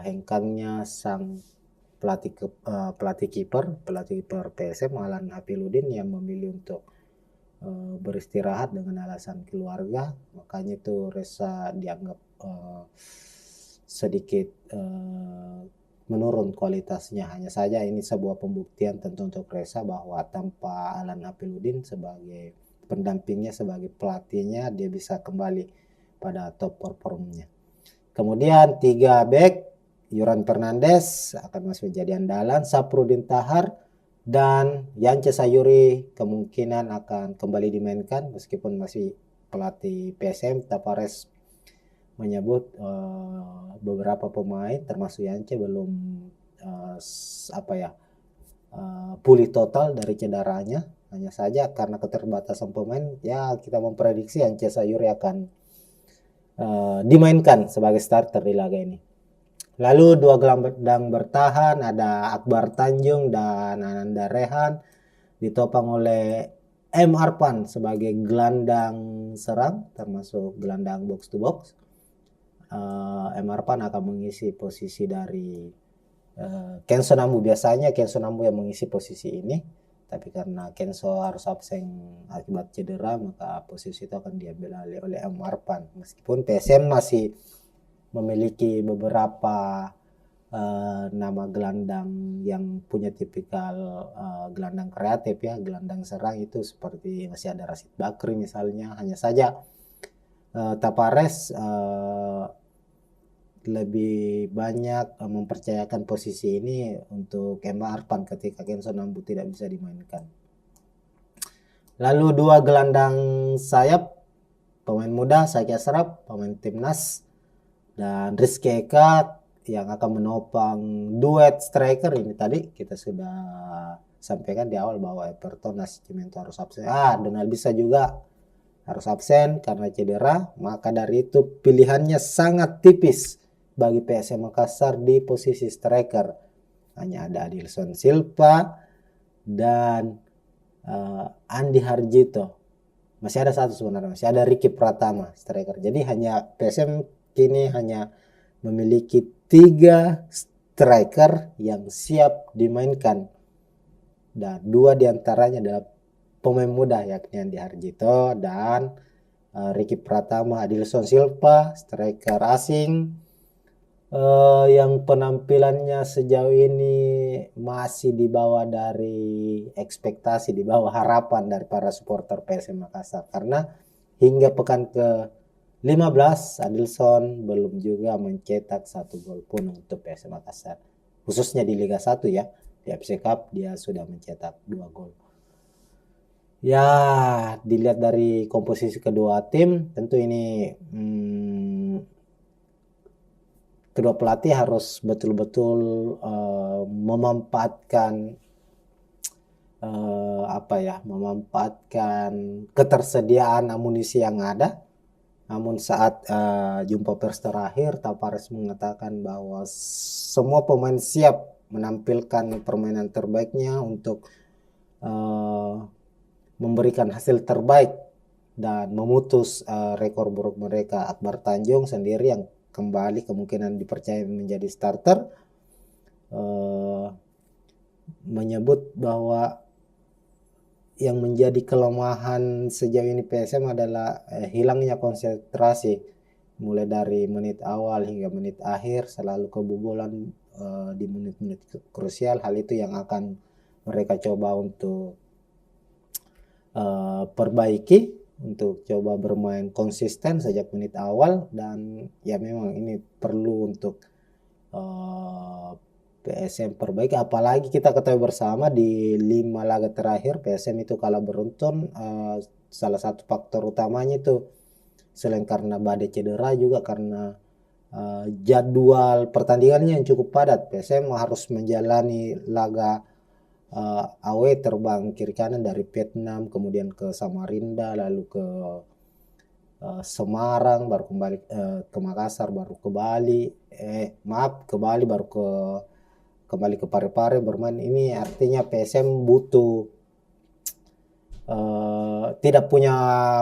hengkangnya sang pelatih kiper PSM Alan Hafiludin yang memilih untuk beristirahat dengan alasan keluarga. Makanya itu Reza dianggap sedikit menurun kualitasnya. Hanya saja ini sebuah pembuktian tentu untuk Reza bahwa tanpa Alan Hafiludin sebagai pendampingnya, sebagai pelatihnya, dia bisa kembali pada top performnya. Kemudian 3 back, Yuran Fernandes akan masuk menjadi andalan, Saprudin Tahar dan Yance Sayuri kemungkinan akan kembali dimainkan meskipun masih pelatih PSM Tapares menyebut beberapa pemain termasuk Yance belum pulih total dari cederanya. Hanya saja karena keterbatasan pemain, ya kita memprediksi Yance Sayuri akan dimainkan sebagai starter di laga ini. Lalu 2 gelandang bertahan ada Akbar Tanjung dan Ananda Rehan ditopang oleh M. Arpan sebagai gelandang serang termasuk gelandang box to box. M. Arpan akan mengisi posisi dari Kenzo Nambu. Biasanya Kenzo Nambu yang mengisi posisi ini, tapi karena Kenzo harus absen akibat cedera, maka posisi itu akan diambil alih oleh M. Arpan. Meskipun PSM masih memiliki beberapa nama gelandang yang punya tipikal gelandang kreatif ya, gelandang serang itu seperti masih ada Rashid Bakri misalnya. Hanya saja Tapares lebih banyak mempercayakan posisi ini untuk Emma Arpan ketika Kenzo Nambu tidak bisa dimainkan. Lalu 2 gelandang sayap, pemain muda Saki Asraf, pemain timnas, dan Rizky Eka yang akan menopang duet striker ini. Tadi kita sudah sampaikan di awal bahwa Everton Nascimento harus absen. Donald bisa juga harus absen karena cedera. Maka dari itu pilihannya sangat tipis bagi PSM Makassar di posisi striker. Hanya ada Adilson Silva dan Andi Harjito. Masih ada satu sebenarnya, masih ada Ricky Pratama striker. Jadi hanya PSM kini hanya memiliki 3 striker yang siap dimainkan, dan 2 diantaranya adalah pemain muda yakni Andi Harjito dan Ricky Pratama. Adilson Silva striker asing yang penampilannya sejauh ini masih di bawah dari ekspektasi, di bawah harapan dari para supporter PSM Makassar, karena hingga pekan ke 15 Adilson belum juga mencetak 1 gol pun untuk PSM Makassar, khususnya di Liga 1 ya. Di FC Cup dia sudah mencetak 2 gol. Ya, dilihat dari komposisi kedua tim, tentu ini kedua pelatih harus betul-betul memanfaatkan ketersediaan amunisi yang ada. Namun saat jumpa pers terakhir, Tapares mengatakan bahwa semua pemain siap menampilkan permainan terbaiknya untuk memberikan hasil terbaik dan memutus rekor buruk mereka. Akbar Tanjung sendiri yang kembali kemungkinan dipercaya menjadi starter menyebut bahwa yang menjadi kelemahan sejauh ini PSM adalah hilangnya konsentrasi, mulai dari menit awal hingga menit akhir selalu kebobolan di menit-menit krusial. Hal itu yang akan mereka coba untuk perbaiki, untuk coba bermain konsisten sejak menit awal. Dan ya memang ini perlu untuk PSM perbaiki, apalagi kita ketahui bersama di 5 laga terakhir PSM itu kalah beruntun. Salah satu faktor utamanya itu selain karena badai cedera juga karena jadwal pertandingannya yang cukup padat. PSM harus menjalani laga Awe terbang kiri kanan dari Vietnam, kemudian ke Samarinda, lalu ke Semarang, baru kembali ke Makassar, baru ke Bali, ke Bali, baru kembali ke Parepare bermain. Ini artinya PSM butuh tidak punya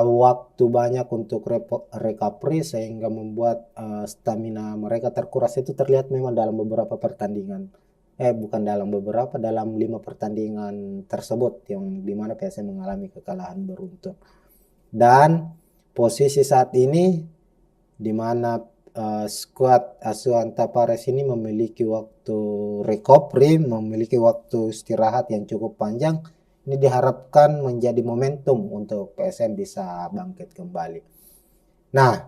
waktu banyak untuk recovery, sehingga membuat stamina mereka terkuras. Itu terlihat memang dalam beberapa pertandingan, bukan dalam beberapa, dalam 5 pertandingan tersebut yang dimana PSM mengalami kekalahan beruntun. Dan posisi saat ini dimana skuad asuhan Tapares ini memiliki waktu recovery, memiliki waktu istirahat yang cukup panjang. Ini diharapkan menjadi momentum untuk PSM bisa bangkit kembali. Nah,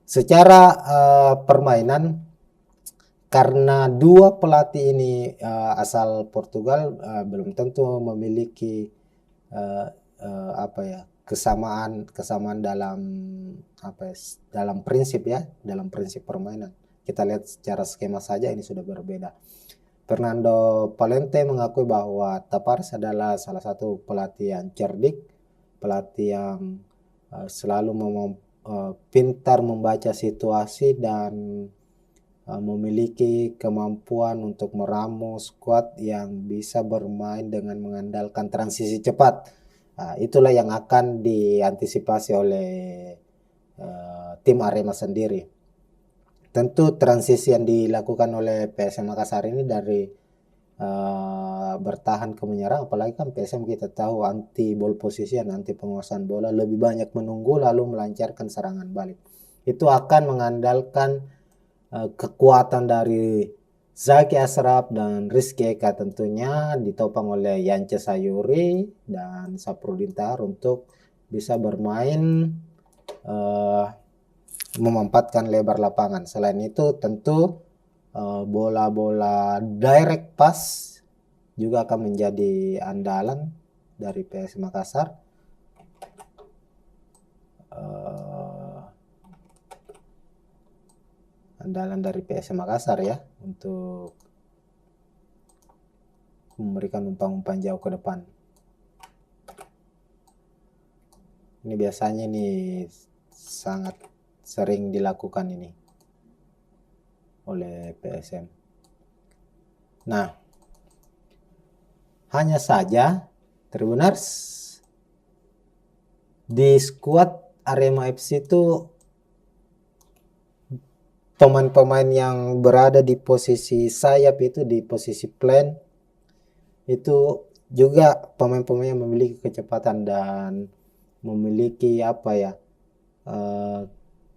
secara permainan, karena dua pelatih ini asal Portugal, belum tentu memiliki kesamaan dalam dalam prinsip dalam prinsip permainan. Kita lihat secara skema saja ini sudah berbeda. Fernando Valente mengakui bahwa Tapares adalah salah satu pelatih yang cerdik, pelatih yang selalu pintar membaca situasi dan memiliki kemampuan untuk meramu skuad yang bisa bermain dengan mengandalkan transisi cepat. Itulah yang akan diantisipasi oleh tim Arema sendiri. Tentu transisi yang dilakukan oleh PSM Makassar ini dari bertahan ke menyerang, apalagi kan PSM kita tahu anti ball position, anti penguasaan bola, lebih banyak menunggu lalu melancarkan serangan balik. Itu akan mengandalkan kekuatan dari Zaki Ashraf dan Rizky Eka, tentunya ditopang oleh Yance Sayuri dan Saprudin Tahar untuk bisa bermain memanfaatkan lebar lapangan. Selain itu tentu bola-bola direct pass juga akan menjadi andalan dari PS Makassar. Andalan dari PS Makassar ya, untuk memberikan umpan-umpan jauh ke depan. Ini biasanya nih sangat sering dilakukan ini oleh PSM. Nah, hanya saja Tribuners, di skuad Arema FC itu pemain-pemain yang berada di posisi sayap itu, di posisi plan, itu juga pemain-pemain yang memiliki kecepatan dan memiliki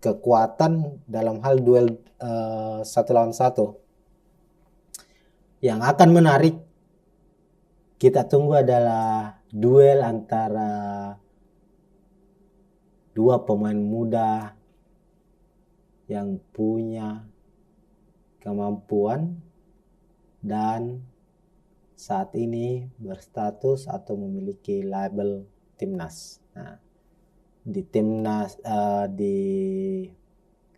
kekuatan dalam hal duel 1 lawan 1. Yang akan menarik kita tunggu adalah duel antara dua pemain muda yang punya kemampuan dan saat ini berstatus atau memiliki label timnas. Nah, di timnas di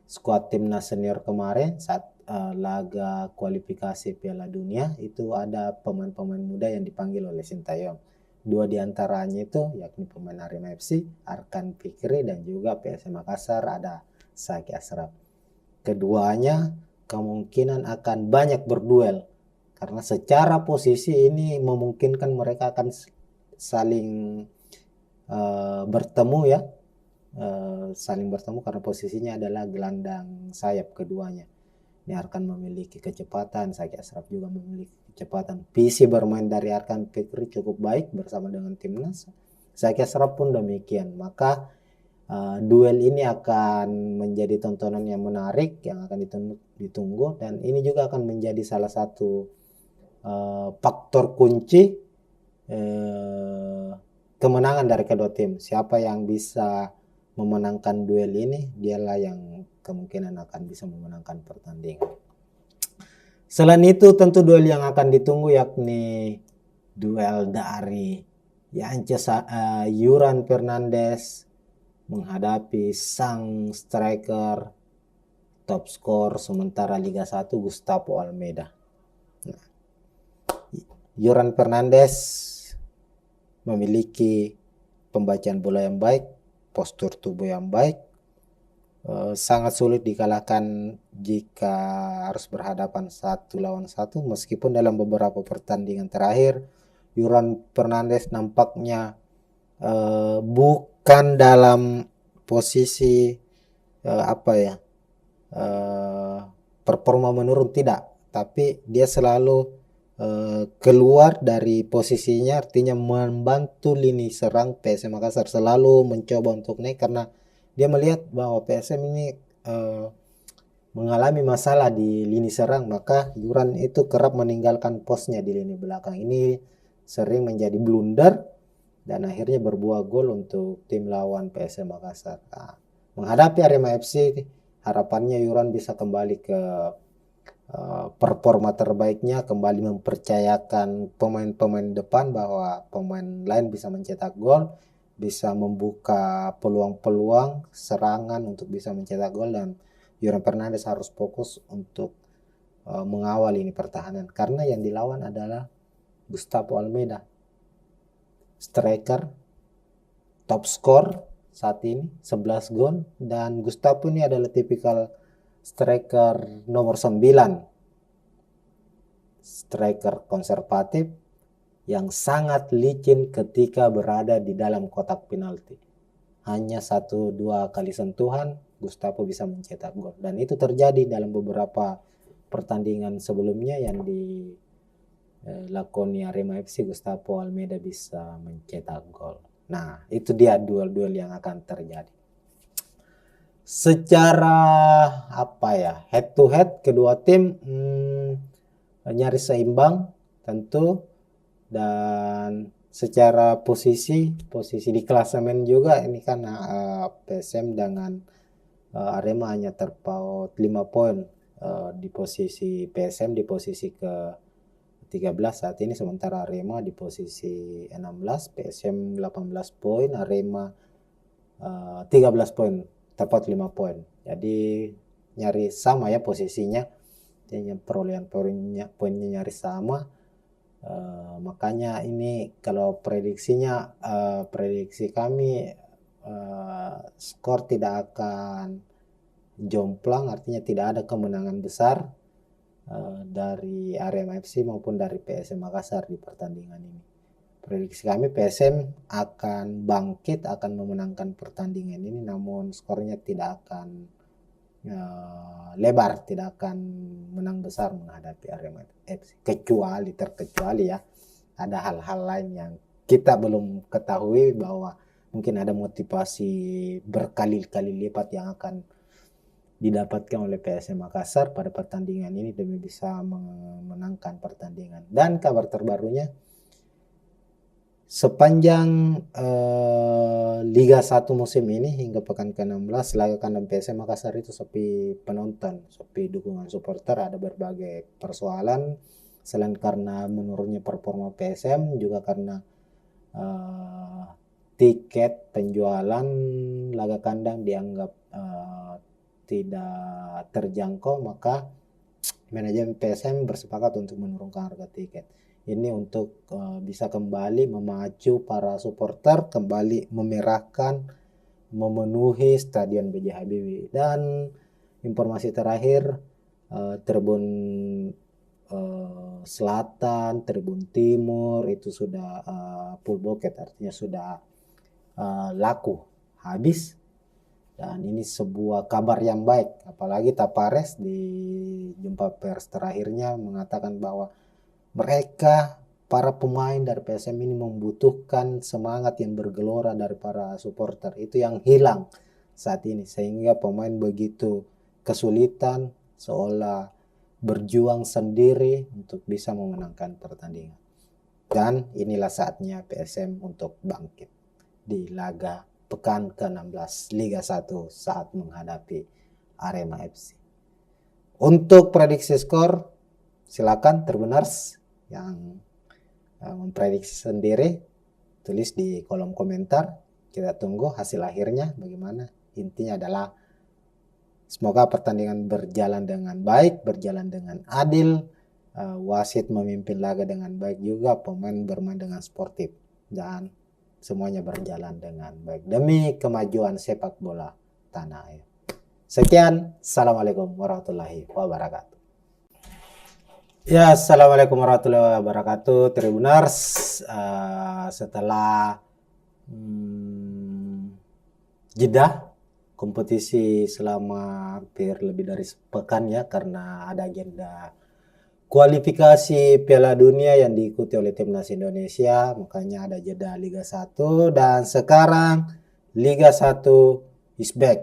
skuad timnas senior kemarin saat laga kualifikasi Piala Dunia itu ada pemain-pemain muda yang dipanggil oleh Sintayong. 2 diantaranya itu yakni pemain Arema FC, Arkan Fikri, dan juga PSM Makassar ada Zaki Ashraf. Keduanya kemungkinan akan banyak berduel karena secara posisi ini memungkinkan mereka akan saling bertemu ya, saling bertemu karena posisinya adalah gelandang sayap keduanya. Ini Arkan memiliki kecepatan, Zaki Ashraf juga memiliki kecepatan. Visi bermain dari Arkan Fikri cukup baik bersama dengan timnas. Zaki Ashraf pun demikian. Maka duel ini akan menjadi tontonan yang menarik yang akan ditunggu, dan ini juga akan menjadi salah satu faktor kunci kemenangan dari kedua tim. Siapa yang bisa memenangkan duel ini, dialah yang kemungkinan akan bisa memenangkan pertandingan. Selain itu tentu duel yang akan ditunggu yakni duel dari Yance Yuran Fernandes menghadapi sang striker top skor sementara Liga 1 Gustavo Almeida. Nah, Yoran Fernandes memiliki pembacaan bola yang baik, postur tubuh yang baik, sangat sulit dikalahkan jika harus berhadapan 1 lawan 1, meskipun dalam beberapa pertandingan terakhir Yoran Fernandes nampaknya bukan dalam posisi performa menurun, tidak, tapi dia selalu keluar dari posisinya, artinya membantu lini serang PSM Makassar, selalu mencoba untuk naik karena dia melihat bahwa PSM ini mengalami masalah di lini serang, maka Yoran itu kerap meninggalkan posnya di lini belakang. Ini sering menjadi blunder dan akhirnya berbuah gol untuk tim lawan PSM Makassar. Nah, menghadapi Arema FC, harapannya Yoran bisa kembali ke performa terbaiknya, kembali mempercayakan pemain-pemain depan bahwa pemain lain bisa mencetak gol, bisa membuka peluang-peluang serangan untuk bisa mencetak gol, dan Yoran Fernandes harus fokus untuk mengawal ini pertahanan karena yang dilawan adalah Gustavo Almeida, striker top skor saat ini 11 gol, dan Gustavo ini adalah tipikal striker nomor 9, striker konservatif yang sangat licin ketika berada di dalam kotak penalti. Hanya 1-2 kali sentuhan Gustavo bisa mencetak gol, dan itu terjadi dalam beberapa pertandingan sebelumnya yang dilakoni Arema FC. Gustavo Almeida bisa mencetak gol. Nah, itu dia duel-duel yang akan terjadi. Secara head to head kedua tim nyaris seimbang tentu, dan secara posisi di klasemen juga ini kan PSM dengan Arema hanya terpaut 5 poin, di posisi PSM di posisi ke 13 saat ini, sementara Arema di posisi 16, PSM 18 poin, Arema 13 poin, tepat 5 poin. Jadi nyaris sama ya posisinya, perolehan poinnya nyaris sama. Makanya ini kalau prediksi kami skor tidak akan jomplang, artinya tidak ada kemenangan besar dari Arema FC maupun dari PSM Makassar di pertandingan ini. Prediksi kami PSM akan bangkit, akan memenangkan pertandingan ini, namun skornya tidak akan lebar, tidak akan menang besar menghadapi Arema FC, terkecuali ya ada hal-hal lain yang kita belum ketahui, bahwa mungkin ada motivasi berkali-kali lipat yang akan didapatkan oleh PSM Makassar pada pertandingan ini demi bisa memenangkan pertandingan. Dan kabar terbarunya, sepanjang Liga 1 musim ini hingga pekan ke-16, laga kandang PSM Makassar itu sepi penonton, sepi dukungan supporter. Ada berbagai persoalan, selain karena menurunnya performa PSM, juga karena tiket penjualan laga kandang dianggap tidak terjangkau, maka manajemen PSM bersepakat untuk menurunkan harga tiket. Ini untuk bisa kembali memacu para supporter, kembali memerahkan, memenuhi Stadion B.J. Habibie. Dan informasi terakhir, Tribun Selatan, Tribun Timur itu sudah full bucket, artinya sudah laku habis. Dan ini sebuah kabar yang baik, apalagi Tapares di jumpa pers terakhirnya mengatakan bahwa mereka, para pemain dari PSM ini membutuhkan semangat yang bergelora dari para supporter. Itu yang hilang saat ini, sehingga pemain begitu kesulitan, seolah berjuang sendiri untuk bisa memenangkan pertandingan. Dan inilah saatnya PSM untuk bangkit di laga pekan ke-16 Liga 1 saat menghadapi Arema FC. Untuk prediksi skor, silakan Tribuners yang memprediksi sendiri, tulis di kolom komentar. Kita tunggu hasil akhirnya bagaimana. Intinya adalah semoga pertandingan berjalan dengan baik, berjalan dengan adil, wasit memimpin laga dengan baik juga, pemain bermain dengan sportif, dan semuanya berjalan dengan baik demi kemajuan sepak bola tanah air. Sekian, Assalamualaikum warahmatullahi wabarakatuh. Ya, Assalamualaikum warahmatullahi wabarakatuh, Tribuners. Setelah jeda kompetisi selama hampir lebih dari sepekan ya, karena ada agenda kualifikasi Piala Dunia yang diikuti oleh timnas Indonesia, makanya ada jeda Liga 1, dan sekarang Liga 1 is back,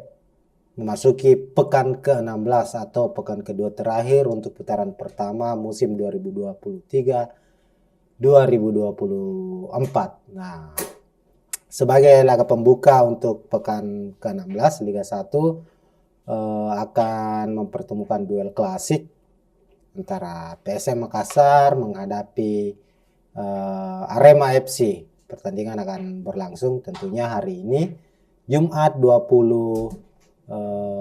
memasuki pekan ke-16 atau pekan kedua terakhir untuk putaran pertama musim 2023-2024. Nah, sebagai laga pembuka untuk pekan ke-16 Liga 1 akan mempertemukan duel klasik antara PSM Makassar menghadapi Arema FC. Pertandingan akan berlangsung tentunya hari ini, Jumat 20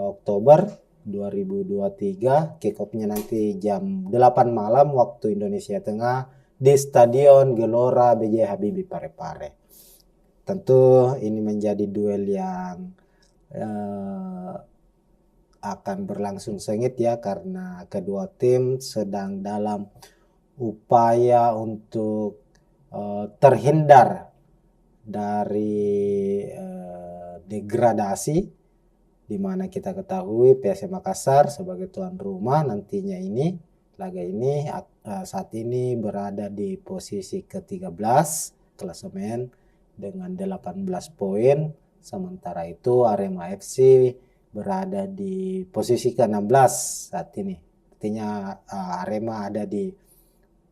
Oktober 2023. Kick-off-nya nanti jam 8 malam waktu Indonesia Tengah di Stadion Gelora B.J. Habibie Parepare. Tentu ini menjadi duel yang akan berlangsung sengit ya, karena kedua tim sedang dalam upaya untuk terhindar dari degradasi, di mana kita ketahui PSM Makassar sebagai tuan rumah nantinya ini laga ini saat ini berada di posisi ke-13 klasemen dengan 18 poin, sementara itu Arema FC berada di posisi ke-16 saat ini. Artinya Arema ada di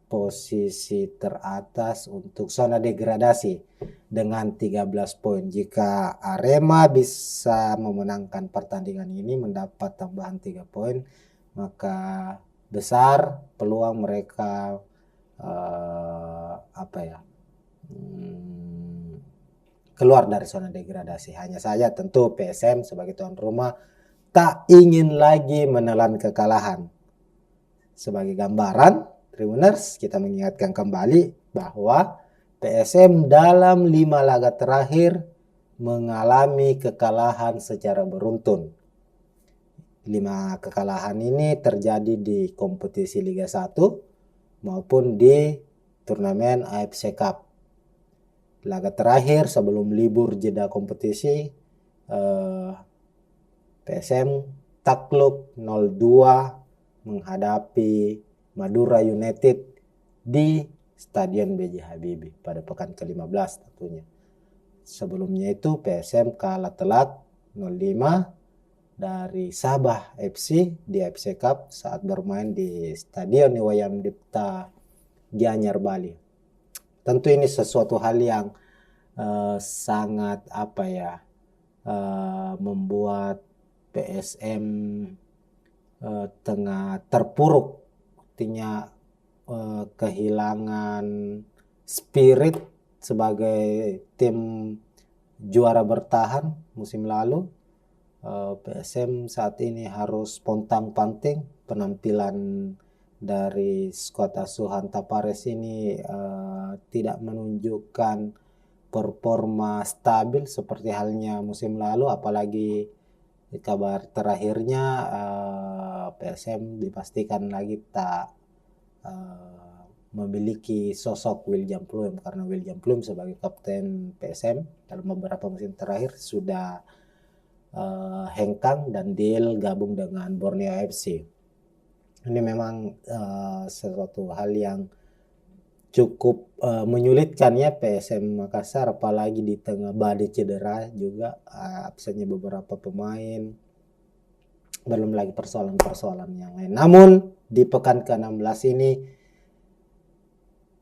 posisi teratas untuk zona degradasi dengan 13 poin. Jika Arema bisa memenangkan pertandingan ini mendapat tambahan 3 poin, maka besar peluang mereka keluar dari zona degradasi. Hanya saja tentu PSM sebagai tuan rumah tak ingin lagi menelan kekalahan. Sebagai gambaran, Tribuners, kita mengingatkan kembali bahwa PSM dalam 5 laga terakhir mengalami kekalahan secara beruntun. 5 kekalahan ini terjadi di kompetisi Liga 1 maupun di turnamen AFC Cup. Laga terakhir sebelum libur jeda kompetisi, PSM takluk 0-2 menghadapi Madura United di Stadion B.J. Habibie pada pekan ke-15 tentunya. Sebelumnya itu PSM kalah telak 0-5 dari Sabah FC di AFC Cup saat bermain di Stadion Iwayan Dipta Gianyar, Bali. Tentu ini sesuatu hal yang sangat membuat PSM tengah terpuruk, artinya kehilangan spirit sebagai tim juara bertahan musim lalu. PSM saat ini harus pontang-panting. Penampilan dari skuad asuhan Tapares ini tidak menunjukkan performa stabil seperti halnya musim lalu, apalagi di kabar terakhirnya PSM dipastikan lagi tak memiliki sosok William Pluim, karena William Pluim sebagai kapten PSM dalam beberapa musim terakhir sudah hengkang dan deal gabung dengan Borneo FC. Ini memang sesuatu hal yang cukup menyulitkan ya PSM Makassar, apalagi di tengah badai cedera juga, absennya beberapa pemain, belum lagi persoalan-persoalan yang lain. Namun di pekan ke-16 ini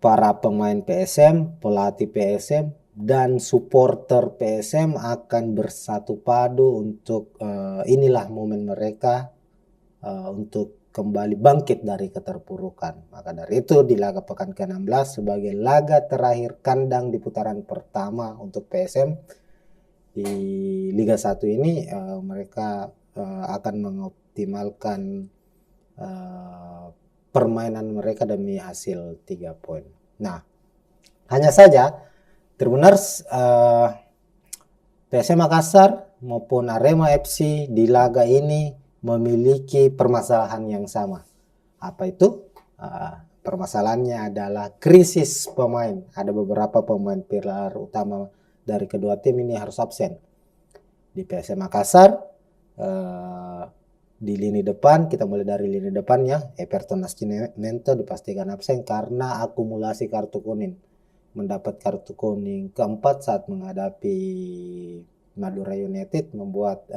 para pemain PSM, pelatih PSM, dan supporter PSM akan bersatu padu untuk inilah momen mereka untuk kembali bangkit dari keterpurukan. Maka dari itu di laga pekan ke-16 sebagai laga terakhir kandang di putaran pertama untuk PSM di Liga 1 ini, mereka akan mengoptimalkan permainan mereka demi hasil 3 poin. Nah, hanya saja Tribuners PSM Makassar maupun Arema FC di laga ini memiliki permasalahan yang sama. Apa itu? Permasalahannya adalah krisis pemain. Ada beberapa pemain pilar utama dari kedua tim ini harus absen. Di PSM Makassar, di lini depan, kita mulai dari lini depannya, Everton Nascimento dipastikan absen karena akumulasi kartu kuning. Mendapat kartu kuning keempat saat menghadapi Madura United membuat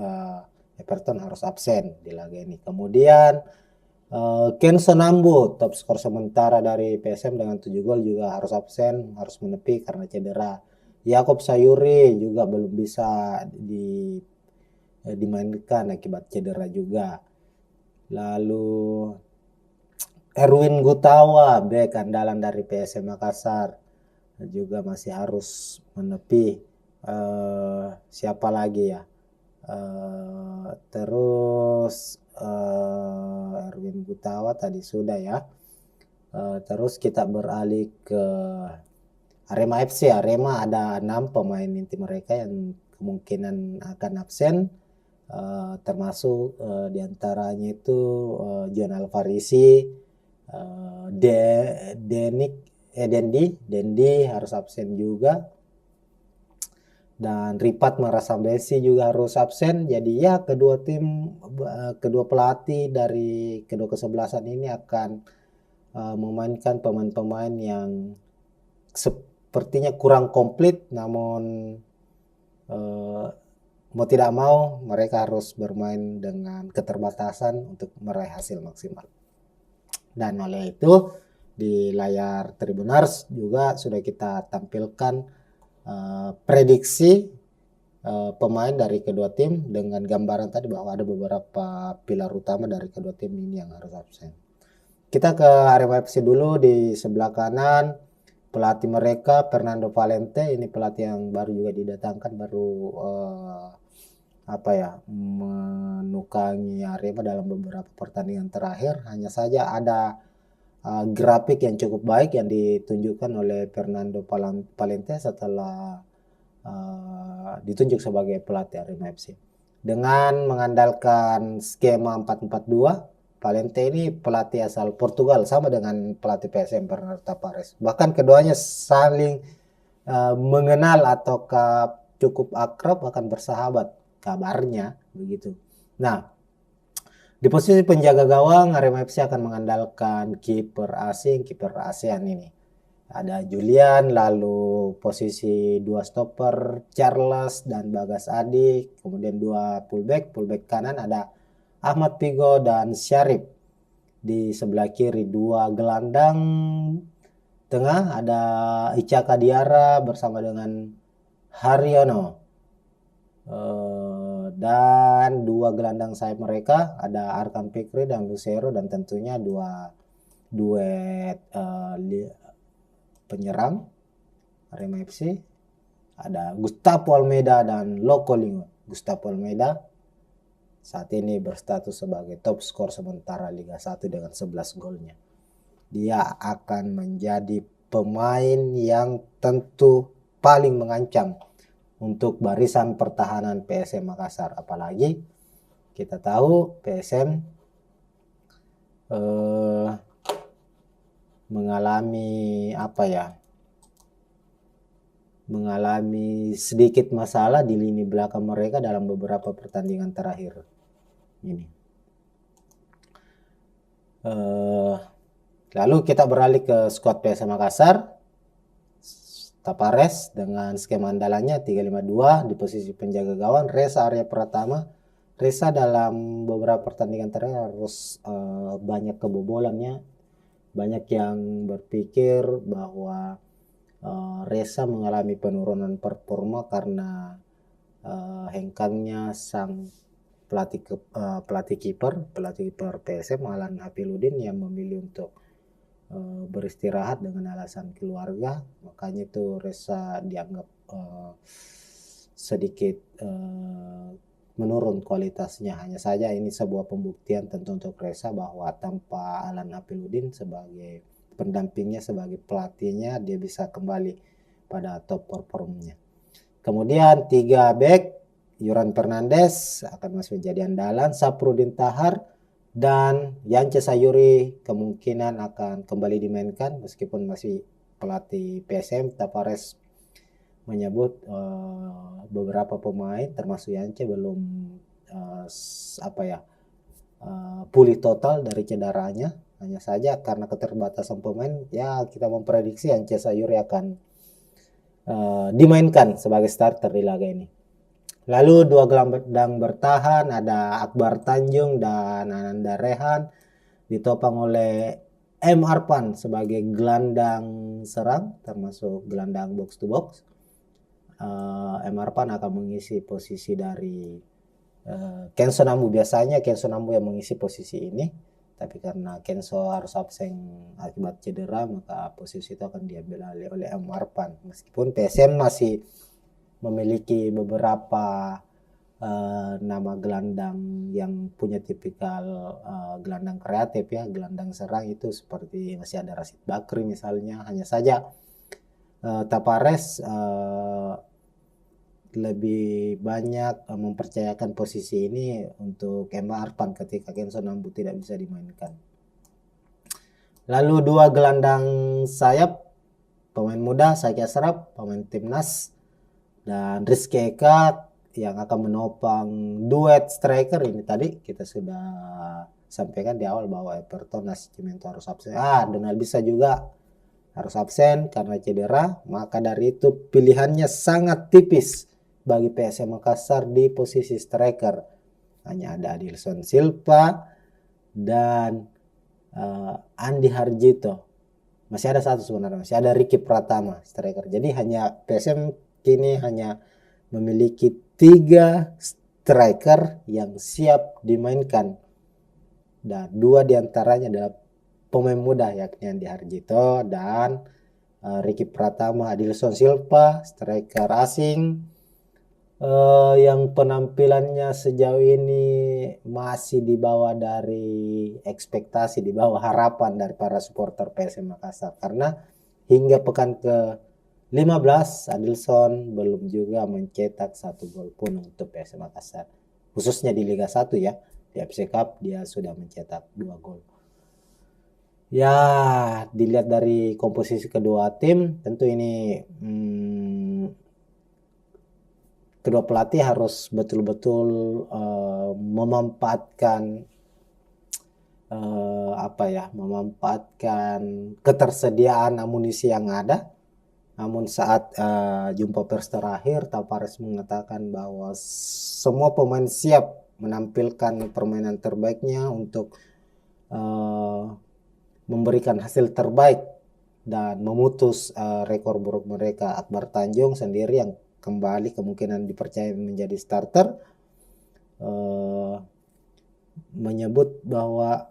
Everton harus absen di laga ini. Kemudian Kenson Nambu, top skor sementara dari PSM dengan 7 gol juga harus absen, harus menepi karena cedera. Yakob Sayuri juga belum bisa dimainkan akibat cedera juga. Lalu Erwin Gutawa, bek andalan dari PSM Makassar, juga masih harus menepi. Siapa lagi ya? Terus Erwin Gutawa tadi sudah ya. Terus kita beralih ke Arema FC. Arema ada 6 pemain inti mereka yang kemungkinan akan absen, termasuk diantaranya itu John Alvarisi, Dendi harus absen juga, dan Ripat Marasambesi juga harus absen. Jadi ya kedua pelatih dari kedua kesebelasan ini akan memainkan pemain-pemain yang sepertinya kurang komplit, namun mau tidak mau mereka harus bermain dengan keterbatasan untuk meraih hasil maksimal. Dan oleh itu di layar Tribuners juga sudah kita tampilkan prediksi pemain dari kedua tim dengan gambaran tadi bahwa ada beberapa pilar utama dari kedua tim ini yang harus absen. Kita ke Arema FC dulu. Di sebelah kanan pelatih mereka Fernando Valente, ini pelatih yang baru juga didatangkan, baru menukangi Arema dalam beberapa pertandingan terakhir. Hanya saja ada grafik yang cukup baik yang ditunjukkan oleh Fernando Valente setelah ditunjuk sebagai pelatih Arema FC. Dengan mengandalkan skema 4-4-2, Valente ini pelatih asal Portugal, sama dengan pelatih PSM Bernardo Tavares. Bahkan keduanya saling mengenal atau cukup akrab, bahkan bersahabat kabarnya begitu. Nah, di posisi penjaga gawang Arema FC akan mengandalkan kiper ASEAN ini. Ada Julian, lalu posisi 2 stopper Charles dan Bagas Adi, kemudian 2 fullback kanan ada Ahmad Figo dan Syarif. Di sebelah kiri 2 gelandang tengah ada Icaka Diarra bersama dengan Haryono. Dan 2 gelandang sayap mereka ada Arkan Fikri dan Lucero, dan tentunya 2 duet penyerang Arema FC ada Gustavo Almeida dan Loco Lingo. Gustavo Almeida saat ini berstatus sebagai top skor sementara Liga 1 dengan 11 golnya. Dia akan menjadi pemain yang tentu paling mengancam untuk barisan pertahanan PSM Makassar. Apalagi kita tahu PSM mengalami sedikit masalah di lini belakang mereka dalam beberapa pertandingan terakhir ini. Lalu kita beralih ke skuad PSM Makassar. Tavares dengan skema andalannya 3-5-2. Di posisi penjaga gawang Reza Arya Pratama. Reza dalam beberapa pertandingan terakhir harus banyak kebobolannya. Banyak yang berpikir bahwa Reza mengalami penurunan performa karena hengkangnya sang pelatih kiper PSM Alan Hafiludin yang memilih untuk beristirahat dengan alasan keluarga. Makanya itu Reza dianggap sedikit menurun kualitasnya. Hanya saja ini sebuah pembuktian tentu untuk Reza bahwa tanpa Alan Apeludin sebagai pendampingnya, sebagai pelatihnya, dia bisa kembali pada top performnya. Kemudian 3 back, Yoran Fernandes akan masuk menjadi andalan, Safrudin Tahar dan Yance Sayuri kemungkinan akan kembali dimainkan meskipun masih pelatih PSM Tavares menyebut beberapa pemain termasuk Yance belum pulih total dari cederanya. Hanya saja karena keterbatasan pemain, ya kita memprediksi Yance Sayuri akan dimainkan sebagai starter di laga ini. Lalu 2 gelandang bertahan ada Akbar Tanjung dan Ananda Rehan ditopang oleh M. Arpan sebagai gelandang serang termasuk gelandang box to box. M. Arpan akan mengisi posisi dari Kenzo Nambu. Biasanya Kenzo Nambu yang mengisi posisi ini, tapi karena Kenzo harus absen akibat cedera, maka posisi itu akan diambil alih oleh M. Arpan. Meskipun PSM masih memiliki beberapa nama gelandang yang punya tipikal gelandang kreatif ya, gelandang serang itu seperti masih ada Rashid Bakri misalnya. Hanya saja Tavares lebih banyak mempercayakan posisi ini untuk Emma Arpan ketika Kenzo Nambu tidak bisa dimainkan. Lalu 2 gelandang sayap, pemain muda Saiki Ashraf, pemain timnas, dan Rizky Eka yang akan menopang duet striker ini. Tadi kita sudah sampaikan di awal bahwa Everton Nascimento harus absen. Donald bisa juga harus absen karena cedera, maka dari itu pilihannya sangat tipis bagi PSM Makassar di posisi striker. Hanya ada Adilson Silva dan Andi Harjito. Masih ada satu sebenarnya, masih ada Ricky Pratama striker. Jadi hanya PSM kini hanya memiliki 3 striker yang siap dimainkan, dan 2 diantaranya adalah pemain muda yakni Andi Harjito dan Ricky Pratama. Adilson Silva striker asing yang penampilannya sejauh ini masih di bawah dari ekspektasi, di bawah harapan dari para supporter PSM Makassar, karena hingga pekan ke-15 Adilson belum juga mencetak 1 gol pun untuk PSM Makassar, khususnya di Liga 1 ya. Di FC Cup dia sudah mencetak 2 gol. Ya, dilihat dari komposisi kedua tim, tentu ini kedua pelatih harus betul-betul memanfaatkan ketersediaan amunisi yang ada. Namun saat jumpa pers terakhir, Tavares mengatakan bahwa semua pemain siap menampilkan permainan terbaiknya untuk memberikan hasil terbaik dan memutus rekor buruk mereka. Akbar Tanjung sendiri yang kembali kemungkinan dipercaya menjadi starter menyebut bahwa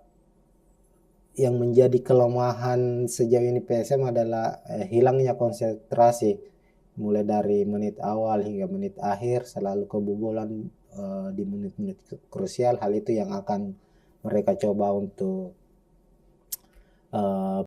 yang menjadi kelemahan sejauh ini PSM adalah hilangnya konsentrasi, mulai dari menit awal hingga menit akhir selalu kebobolan di menit-menit krusial. Hal itu yang akan mereka coba untuk